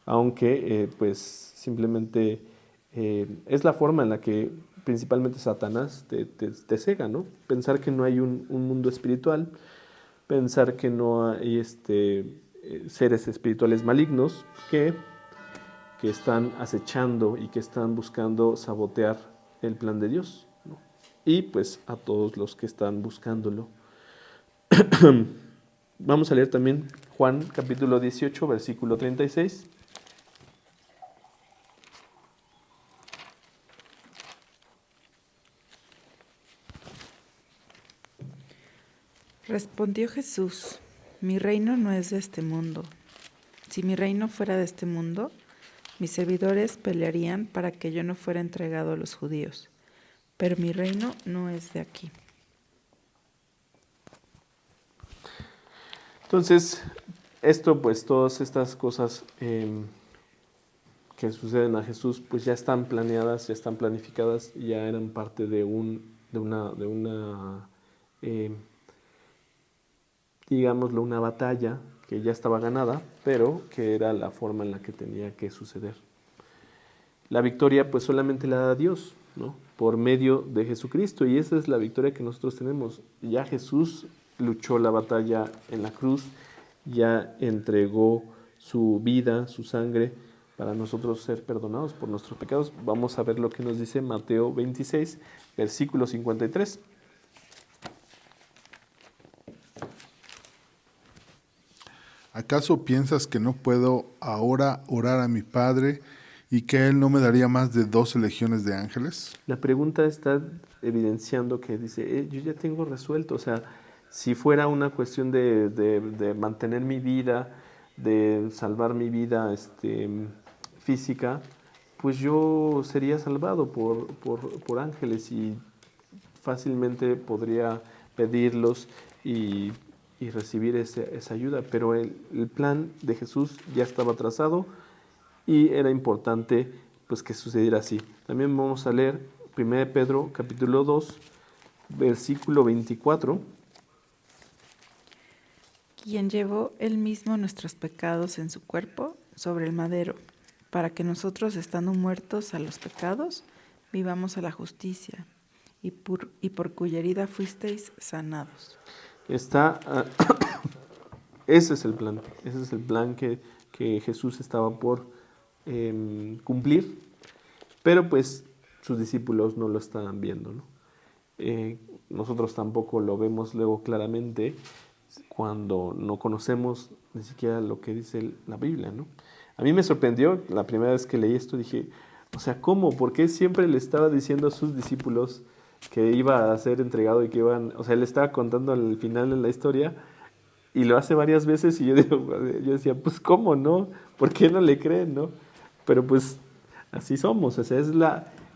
Speaker 1: aunque pues simplemente es la forma en la que principalmente Satanás te cega, ¿no? Pensar que no hay un mundo espiritual, pensar que no hay seres espirituales malignos que están acechando y que están buscando sabotear el plan de Dios, ¿no? Y pues a todos los que están buscándolo. Vamos a leer también Juan capítulo 18, versículo 36.
Speaker 2: Respondió Jesús, mi reino no es de este mundo. Si mi reino fuera de este mundo, mis servidores pelearían para que yo no fuera entregado a los judíos, pero mi reino no es de aquí.
Speaker 1: Entonces, pues todas estas cosas que suceden a Jesús, pues ya están planeadas, ya están planificadas, ya eran parte de una digámoslo, una batalla que ya estaba ganada, pero que era la forma en la que tenía que suceder. La victoria pues solamente la da Dios, ¿no? Por medio de Jesucristo, y esa es la victoria que nosotros tenemos. Ya Jesús luchó la batalla en la cruz, ya entregó su vida, su sangre, para nosotros ser perdonados por nuestros pecados. Vamos a ver lo que nos dice Mateo 26, versículo 53.
Speaker 3: ¿Acaso piensas que no puedo ahora orar a mi Padre y que Él no me daría más de 12 legiones de ángeles?
Speaker 1: La pregunta está evidenciando que dice, yo ya tengo resuelto, o sea, si fuera una cuestión de mantener mi vida, de salvar mi vida física, pues yo sería salvado por ángeles y fácilmente podría pedirlos y recibir esa ayuda, pero el plan de Jesús ya estaba trazado y era importante pues que sucediera así. También vamos a leer 1 Pedro capítulo 2, versículo 24.
Speaker 2: Quien llevó él mismo nuestros pecados en su cuerpo sobre el madero, para que nosotros, estando muertos a los pecados, vivamos a la justicia, y por cuya herida fuisteis sanados.
Speaker 1: ese es el plan que Jesús estaba por cumplir, pero pues sus discípulos no lo estaban viendo, ¿no? Nosotros tampoco lo vemos luego claramente cuando no conocemos ni siquiera lo que dice la Biblia, ¿no? A mí me sorprendió la primera vez que leí esto, dije, o sea, ¿cómo? ¿Por qué siempre le estaba diciendo a sus discípulos que iba a ser entregado y que iban, o sea, él estaba contando al final de la historia y lo hace varias veces y yo decía, pues ¿cómo no? ¿Por qué no le creen, no? Pero pues así somos, o sea,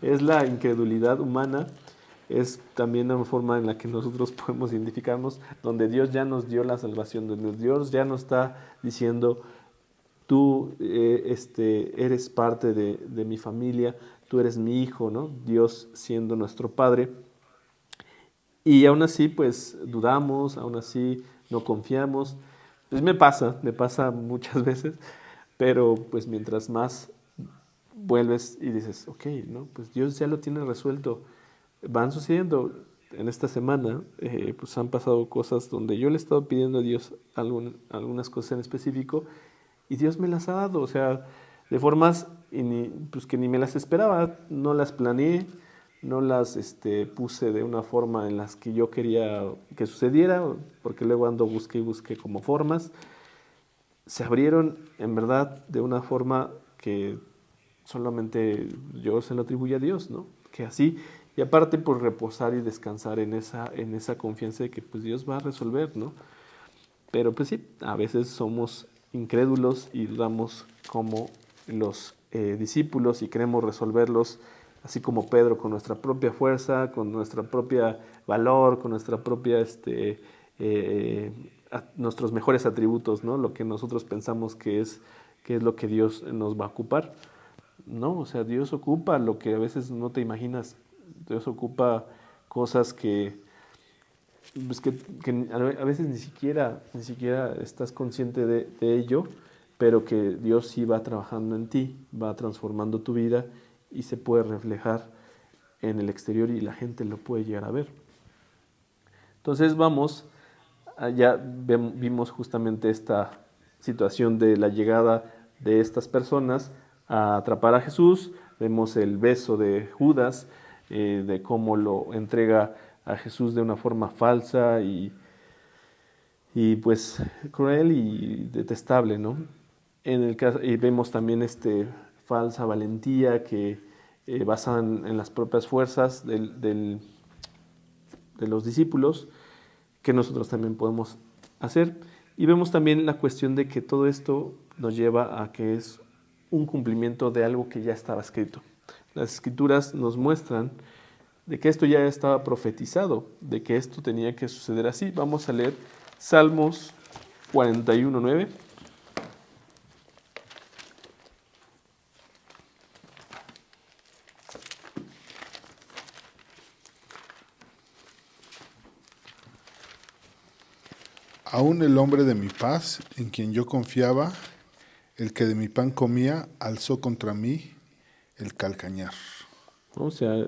Speaker 1: es la incredulidad humana, es también una forma en la que nosotros podemos identificarnos, donde Dios ya nos dio la salvación, donde Dios ya nos está diciendo, tú eres parte de mi familia, tú eres mi hijo, ¿no? Dios siendo nuestro Padre. Y aún así, pues dudamos, aún así no confiamos. Pues me pasa muchas veces, pero pues mientras más vuelves y dices, ok, ¿no? Pues Dios ya lo tiene resuelto. Van sucediendo en esta semana, pues han pasado cosas donde yo le he estado pidiendo a Dios algunas cosas en específico y Dios me las ha dado, o sea, de formas pues que ni me las esperaba, no las planeé, no las puse de una forma en las que yo quería que sucediera, porque luego ando busqué y busqué como formas. Se abrieron en verdad de una forma que solamente yo se lo atribuyo a Dios, ¿no? Que así, y aparte por reposar y descansar en esa confianza de que pues Dios va a resolver, ¿no? Pero pues sí, a veces somos incrédulos y dudamos como los discípulos y queremos resolverlos así como Pedro, con nuestra propia fuerza, con nuestra propia valor, con nuestra propia, nuestros mejores atributos, ¿no? Lo que nosotros pensamos que es lo que Dios nos va a ocupar. No, o sea, Dios ocupa lo que a veces no te imaginas. Dios ocupa cosas pues que a veces ni siquiera estás consciente de ello, pero que Dios sí va trabajando en ti, va transformando tu vida y se puede reflejar en el exterior y la gente lo puede llegar a ver. Entonces ya vimos justamente esta situación de la llegada de estas personas a atrapar a Jesús, vemos el beso de Judas, de cómo lo entrega a Jesús de una forma falsa y pues cruel y detestable, ¿no? Y vemos también falsa valentía que basada en las propias fuerzas de los discípulos, que nosotros también podemos hacer. Y vemos también la cuestión de que todo esto nos lleva a que es un cumplimiento de algo que ya estaba escrito. Las escrituras nos muestran de que esto ya estaba profetizado, de que esto tenía que suceder así. Vamos a leer Salmos 41:9.
Speaker 3: Aún el hombre de mi paz, en quien yo confiaba, el que de mi pan comía, alzó contra mí el calcañar.
Speaker 1: O sea,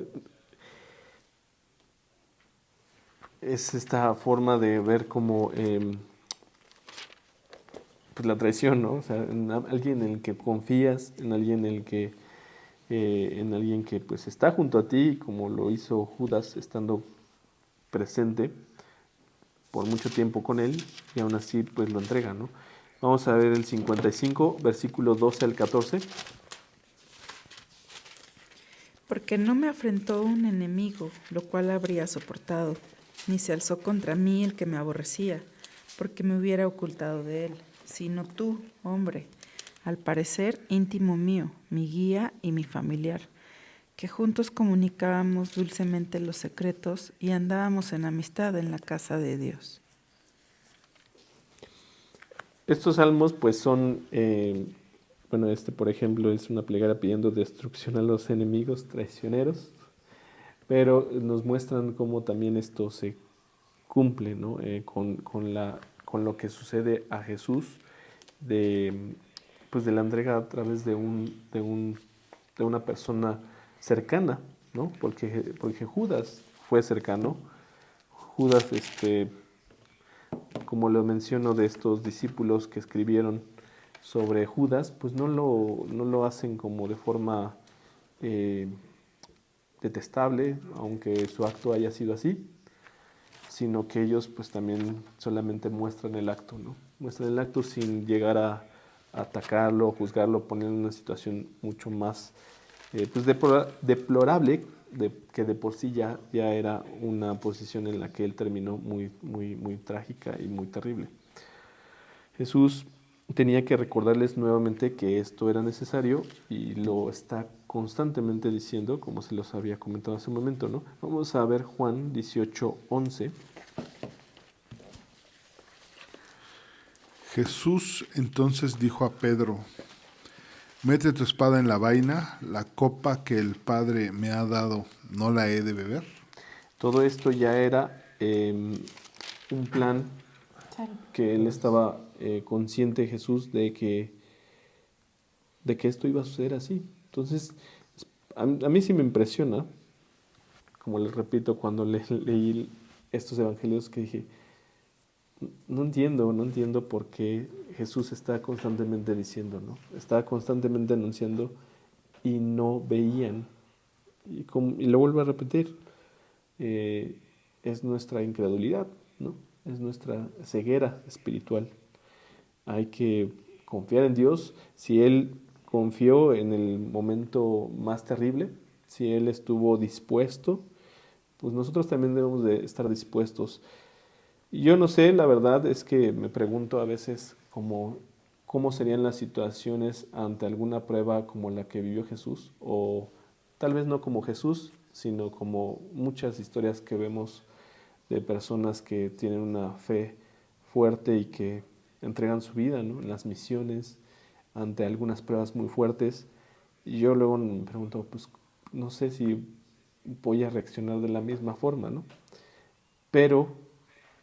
Speaker 1: es esta forma de ver como pues la traición, ¿no? O sea, en alguien en el que confías, en alguien en alguien que pues está junto a ti, como lo hizo Judas estando presente por mucho tiempo con él, y aún así pues lo entrega, ¿no? Vamos a ver el 55, versículo 12 al 14.
Speaker 2: Porque no me afrentó un enemigo, lo cual habría soportado, ni se alzó contra mí el que me aborrecía, porque me hubiera ocultado de él, sino tú, hombre, al parecer íntimo mío, mi guía y mi familiar, que juntos comunicábamos dulcemente los secretos y andábamos en amistad en la casa de Dios.
Speaker 1: Estos salmos pues son, bueno, por ejemplo es una plegaria pidiendo destrucción a los enemigos traicioneros, pero nos muestran cómo también esto se cumple, ¿no? Con lo que sucede a Jesús pues de la entrega a través de una persona cercana, ¿no? Porque Judas fue cercano. Judas como lo menciono, de estos discípulos que escribieron sobre Judas, pues no lo hacen como de forma detestable, aunque su acto haya sido así, sino que ellos pues también solamente muestran el acto, ¿no? Muestran el acto sin llegar a atacarlo, juzgarlo, ponerlo en una situación mucho más pues deplorable, que de por sí ya era una posición en la que él terminó muy, muy, muy trágica y muy terrible. Jesús tenía que recordarles nuevamente que esto era necesario y lo está constantemente diciendo, como se los había comentado hace un momento, ¿no? Vamos a ver Juan 18:11.
Speaker 3: Jesús entonces dijo a Pedro: mete tu espada en la vaina, la copa que el Padre me ha dado, ¿no la he de beber?
Speaker 1: Todo esto ya era un plan que él estaba consciente, Jesús, de que esto iba a suceder así. Entonces, a mí sí me impresiona, como les repito, cuando leí estos evangelios, que dije, no entiendo por qué Jesús está constantemente diciendo, ¿no? Está constantemente anunciando y no veían. Y lo vuelvo a repetir, es nuestra incredulidad, ¿no? Es nuestra ceguera espiritual. Hay que confiar en Dios. Si Él confió en el momento más terrible, si Él estuvo dispuesto, pues nosotros también debemos de estar dispuestos. Y yo no sé, la verdad es que me pregunto a veces cómo serían las situaciones ante alguna prueba como la que vivió Jesús, o tal vez no como Jesús, sino como muchas historias que vemos de personas que tienen una fe fuerte y que entregan su vida, ¿no?, en las misiones, ante algunas pruebas muy fuertes. Y yo luego me pregunto, pues no sé si voy a reaccionar de la misma forma, ¿no? Pero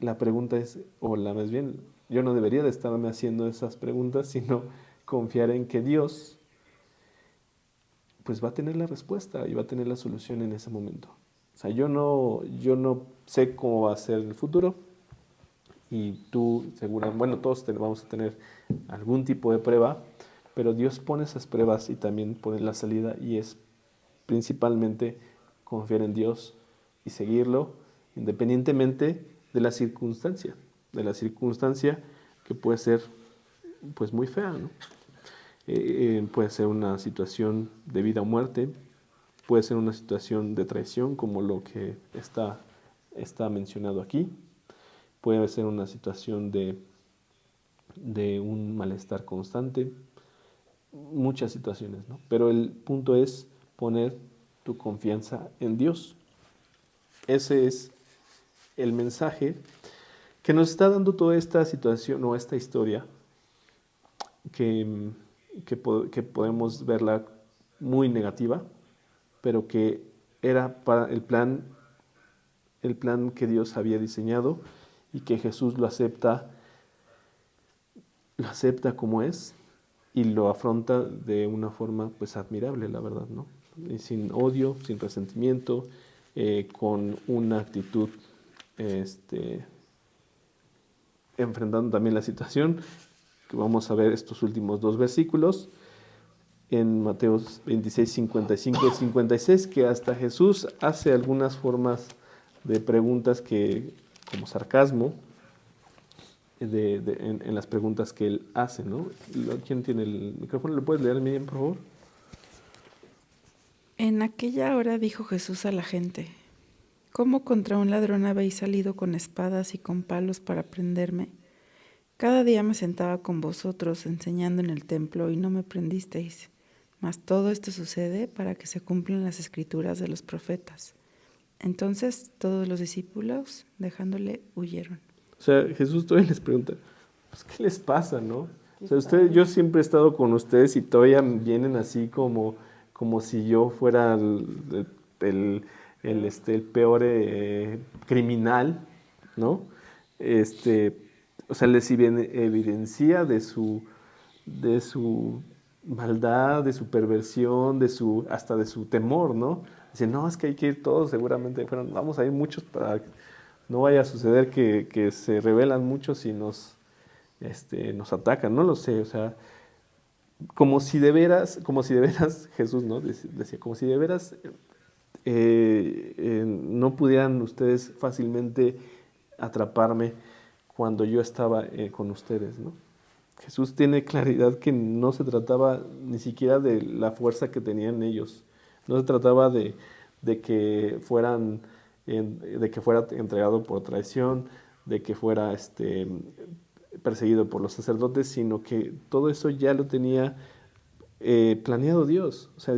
Speaker 1: la pregunta es, o la más bien, yo no debería de estarme haciendo esas preguntas, sino confiar en que Dios pues va a tener la respuesta y va a tener la solución en ese momento. O sea, yo no sé cómo va a ser el futuro, y tú seguramente, bueno, todos vamos a tener algún tipo de prueba, pero Dios pone esas pruebas y también pone la salida, y es principalmente confiar en Dios y seguirlo independientemente de la circunstancia que puede ser pues muy fea, ¿no? Puede ser una situación de vida o muerte, puede ser una situación de traición como lo que está mencionado aquí, puede ser una situación de un malestar constante, muchas situaciones, ¿no? Pero el punto es poner tu confianza en Dios. Ese es el mensaje que nos está dando toda esta situación o esta historia, que podemos verla muy negativa, pero que era para el plan que Dios había diseñado, y que Jesús lo acepta como es, y lo afronta de una forma pues admirable, la verdad, ¿no? Y sin odio, sin resentimiento, con una actitud enfrentando también la situación, que vamos a ver estos últimos dos versículos en Mateo 26, 55 y 56, que hasta Jesús hace algunas formas de preguntas como sarcasmo, en las preguntas que él hace, ¿no? ¿Quién tiene el micrófono? ¿Lo puedes leer, Miriam, por favor?
Speaker 2: En aquella hora dijo Jesús a la gente: ¿cómo contra un ladrón habéis salido con espadas y con palos para prenderme? Cada día me sentaba con vosotros enseñando en el templo y no me prendisteis. Mas todo esto sucede para que se cumplan las escrituras de los profetas. Entonces todos los discípulos, dejándole, huyeron.
Speaker 1: O sea, Jesús todavía les pregunta, pues, ¿qué les pasa, no? O sea, yo siempre he estado con ustedes y todavía vienen así como si yo fuera el peor criminal, ¿no? O sea, les evidencia de su maldad, de su perversión, hasta de su temor, ¿no? Dicen, no, es que hay que ir todos, seguramente vamos a ir muchos No vaya a suceder que se rebelan muchos y nos atacan, no lo sé, o sea, como si de veras, Jesús, ¿no? Decía, como si de veras no pudieran ustedes fácilmente atraparme cuando yo estaba con ustedes, ¿no? Jesús tiene claridad que no se trataba ni siquiera de la fuerza que tenían ellos, no se trataba de que de que fuera entregado por traición, de que fuera perseguido por los sacerdotes, sino que todo eso ya lo tenía planeado Dios. O sea,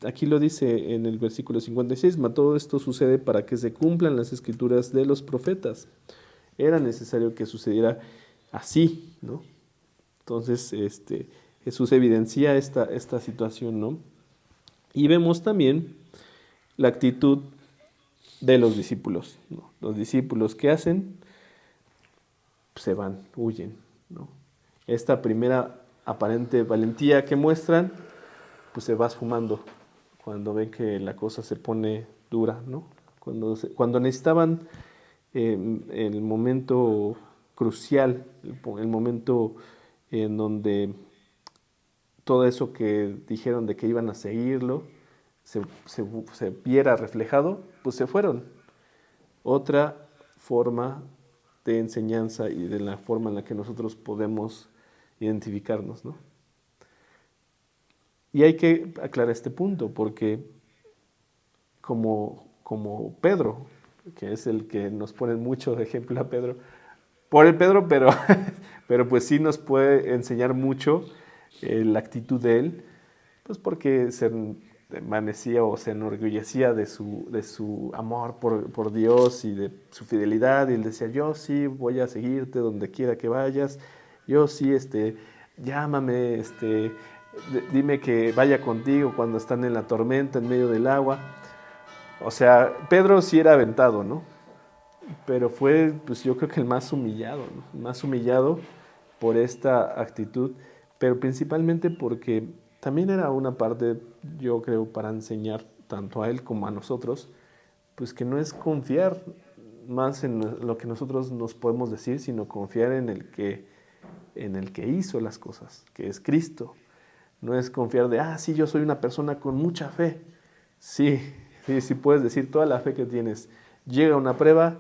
Speaker 1: aquí lo dice en el versículo 56, todo esto sucede para que se cumplan las escrituras de los profetas. Era necesario que sucediera así, ¿no? Entonces, Jesús evidencia esta situación, ¿no? Y vemos también la actitud de los discípulos, ¿no? Los discípulos, ¿qué hacen? Se van, huyen, ¿no? Esta primera aparente valentía que muestran, pues se va esfumando cuando ven que la cosa se pone dura, ¿no? Cuando necesitaban el momento crucial, el momento en donde todo eso que dijeron de que iban a seguirlo se viera reflejado, pues se fueron. Otra forma de enseñanza y de la forma en la que nosotros podemos identificarnos, ¿no? Y hay que aclarar este punto, porque como Pedro, que es el que nos pone mucho de ejemplo a Pedro, por el Pedro, pero pues sí nos puede enseñar mucho la actitud de él, pues porque se emanecía o se enorgullecía de su amor por Dios y de su fidelidad, y él decía, yo sí voy a seguirte donde quiera que vayas, yo sí, llámame, dime que vaya contigo cuando están en la tormenta, en medio del agua. O sea, Pedro sí era aventado, ¿no? Pero fue, pues yo creo que el más humillado, ¿no? El más humillado por esta actitud, pero principalmente porque también era una parte, yo creo, para enseñar tanto a él como a nosotros, pues que no es confiar más en lo que nosotros nos podemos decir, sino confiar en el que hizo las cosas, que es Cristo. No es confiar de, sí, yo soy una persona con mucha fe. Sí, sí puedes decir toda la fe que tienes. Llega una prueba,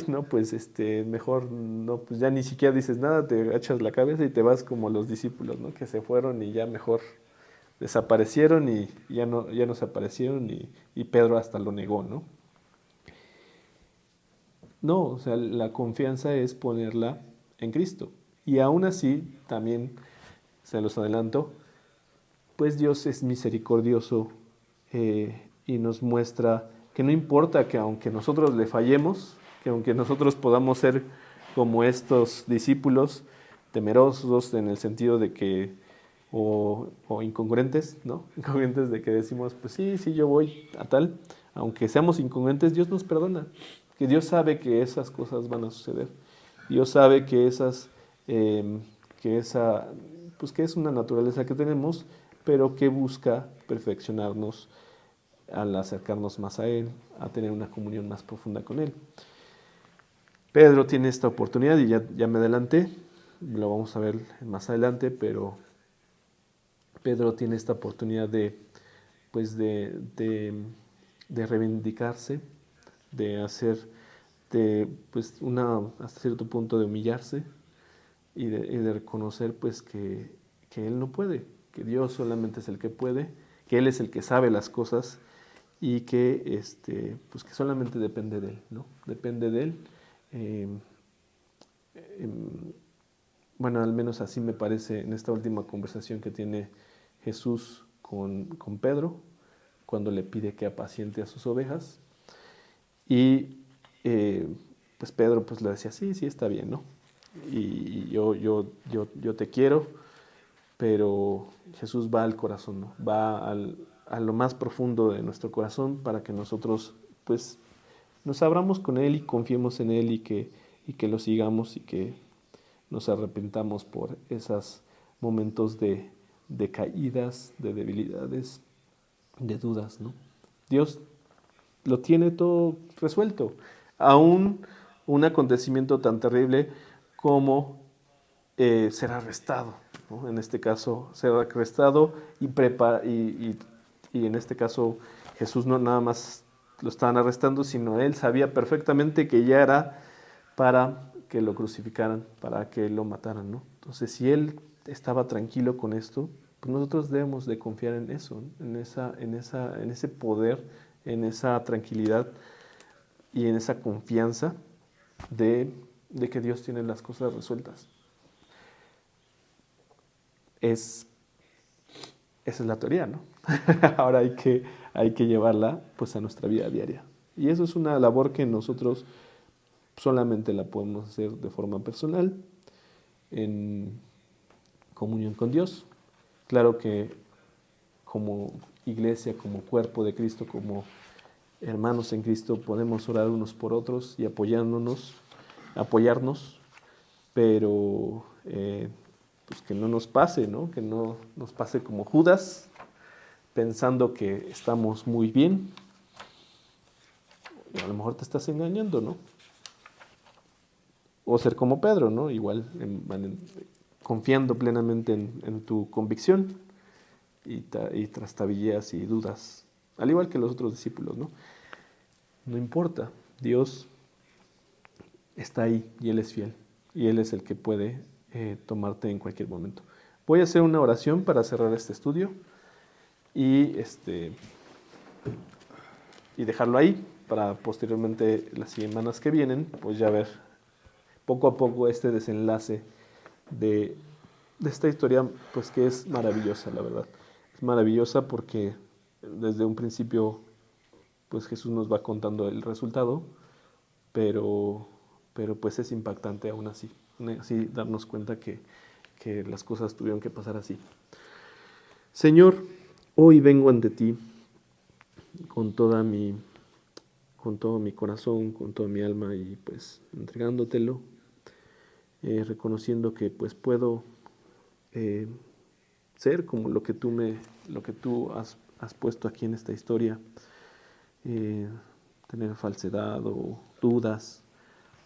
Speaker 1: no, pues mejor no, pues ya ni siquiera dices nada, te agachas la cabeza y te vas como los discípulos, ¿no? Que se fueron y ya mejor desaparecieron y ya no se aparecieron y Pedro hasta lo negó, ¿no? No, o sea, la confianza es ponerla en Cristo. Y aún así, también, se los adelanto, pues Dios es misericordioso y nos muestra que no importa que aunque nosotros le fallemos, que aunque nosotros podamos ser como estos discípulos, temerosos en el sentido de que, o incongruentes, ¿no? Incongruentes de que decimos, pues sí, yo voy a tal, aunque seamos incongruentes, Dios nos perdona, que Dios sabe que esas cosas van a suceder, Dios sabe que pues que es una naturaleza que tenemos, pero que busca perfeccionarnos al acercarnos más a Él, a tener una comunión más profunda con Él. Pedro tiene esta oportunidad y ya me adelanté, lo vamos a ver más adelante, pero Pedro tiene esta oportunidad de reivindicarse, de hacer, pues hasta cierto punto de humillarse y de reconocer pues que él no puede, que Dios solamente es el que puede, que Él es el que sabe las cosas y que pues que solamente depende de Él, ¿no? Depende de Él. Bueno, al menos así me parece en esta última conversación que tiene Jesús con Pedro, cuando le pide que apaciente a sus ovejas. Y pues Pedro pues le decía, sí, está bien, ¿no? Y yo te quiero, pero Jesús va al corazón, ¿no? Va a lo más profundo de nuestro corazón para que nosotros pues nos abramos con Él y confiemos en Él y que lo sigamos y que nos arrepentamos por esos momentos de caídas, de debilidades, de dudas, ¿no? Dios lo tiene todo resuelto. Aún un acontecimiento tan terrible como ser arrestado, ¿no? En este caso, ser arrestado y en este caso Jesús no nada más lo estaban arrestando, sino él sabía perfectamente que ya era para que lo crucificaran, para que lo mataran, ¿no? Entonces, si él estaba tranquilo con esto, pues nosotros debemos de confiar en eso, ¿no? En ese poder, en esa tranquilidad y en esa confianza de que Dios tiene las cosas resueltas. Esa es la teoría, ¿no? Ahora hay que llevarla pues a nuestra vida diaria. Y eso es una labor que nosotros solamente la podemos hacer de forma personal, en comunión con Dios. Claro que como iglesia, como cuerpo de Cristo, como hermanos en Cristo, podemos orar unos por otros y apoyarnos, pero pues que no nos pase, ¿no? Que no nos pase como Judas, pensando que estamos muy bien. A lo mejor te estás engañando, ¿no? O ser como Pedro, ¿no? Igual, confiando plenamente en tu convicción y trastabillas y dudas, al igual que los otros discípulos, ¿no? No importa, Dios está ahí y Él es fiel y Él es el que puede tomarte en cualquier momento. Voy a hacer una oración para cerrar este estudio y dejarlo ahí para posteriormente las semanas que vienen, pues ya ver poco a poco este desenlace de esta historia, pues que es maravillosa, la verdad. Es maravillosa porque desde un principio, pues Jesús nos va contando el resultado, pero pues es impactante aún así, así darnos cuenta que las cosas tuvieron que pasar así. Señor, hoy vengo ante ti con todo mi corazón, con toda mi alma y pues entregándotelo, reconociendo que pues puedo ser como lo que tú has puesto aquí en esta historia, tener falsedad o dudas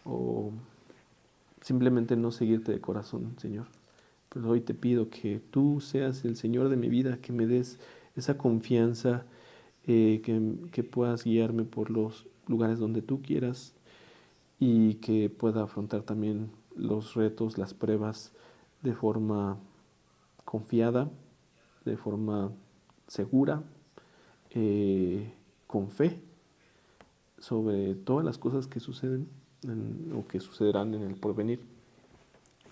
Speaker 1: o simplemente no seguirte de corazón, Señor. Pero hoy te pido que tú seas el Señor de mi vida, que me des esa confianza, que puedas guiarme por los lugares donde tú quieras y que pueda afrontar también los retos, las pruebas de forma confiada, de forma segura, con fe sobre todas las cosas que suceden o que sucederán en el porvenir.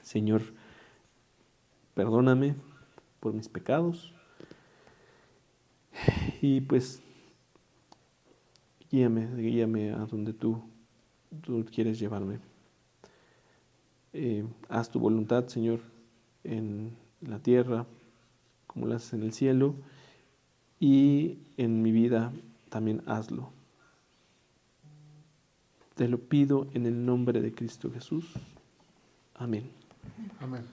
Speaker 1: Señor, perdóname por mis pecados y pues guíame a donde tú quieres llevarme. Haz tu voluntad, Señor, en la tierra como la haces en el cielo y en mi vida también hazlo. Te lo pido en el nombre de Cristo Jesús. Amén.
Speaker 3: Amén.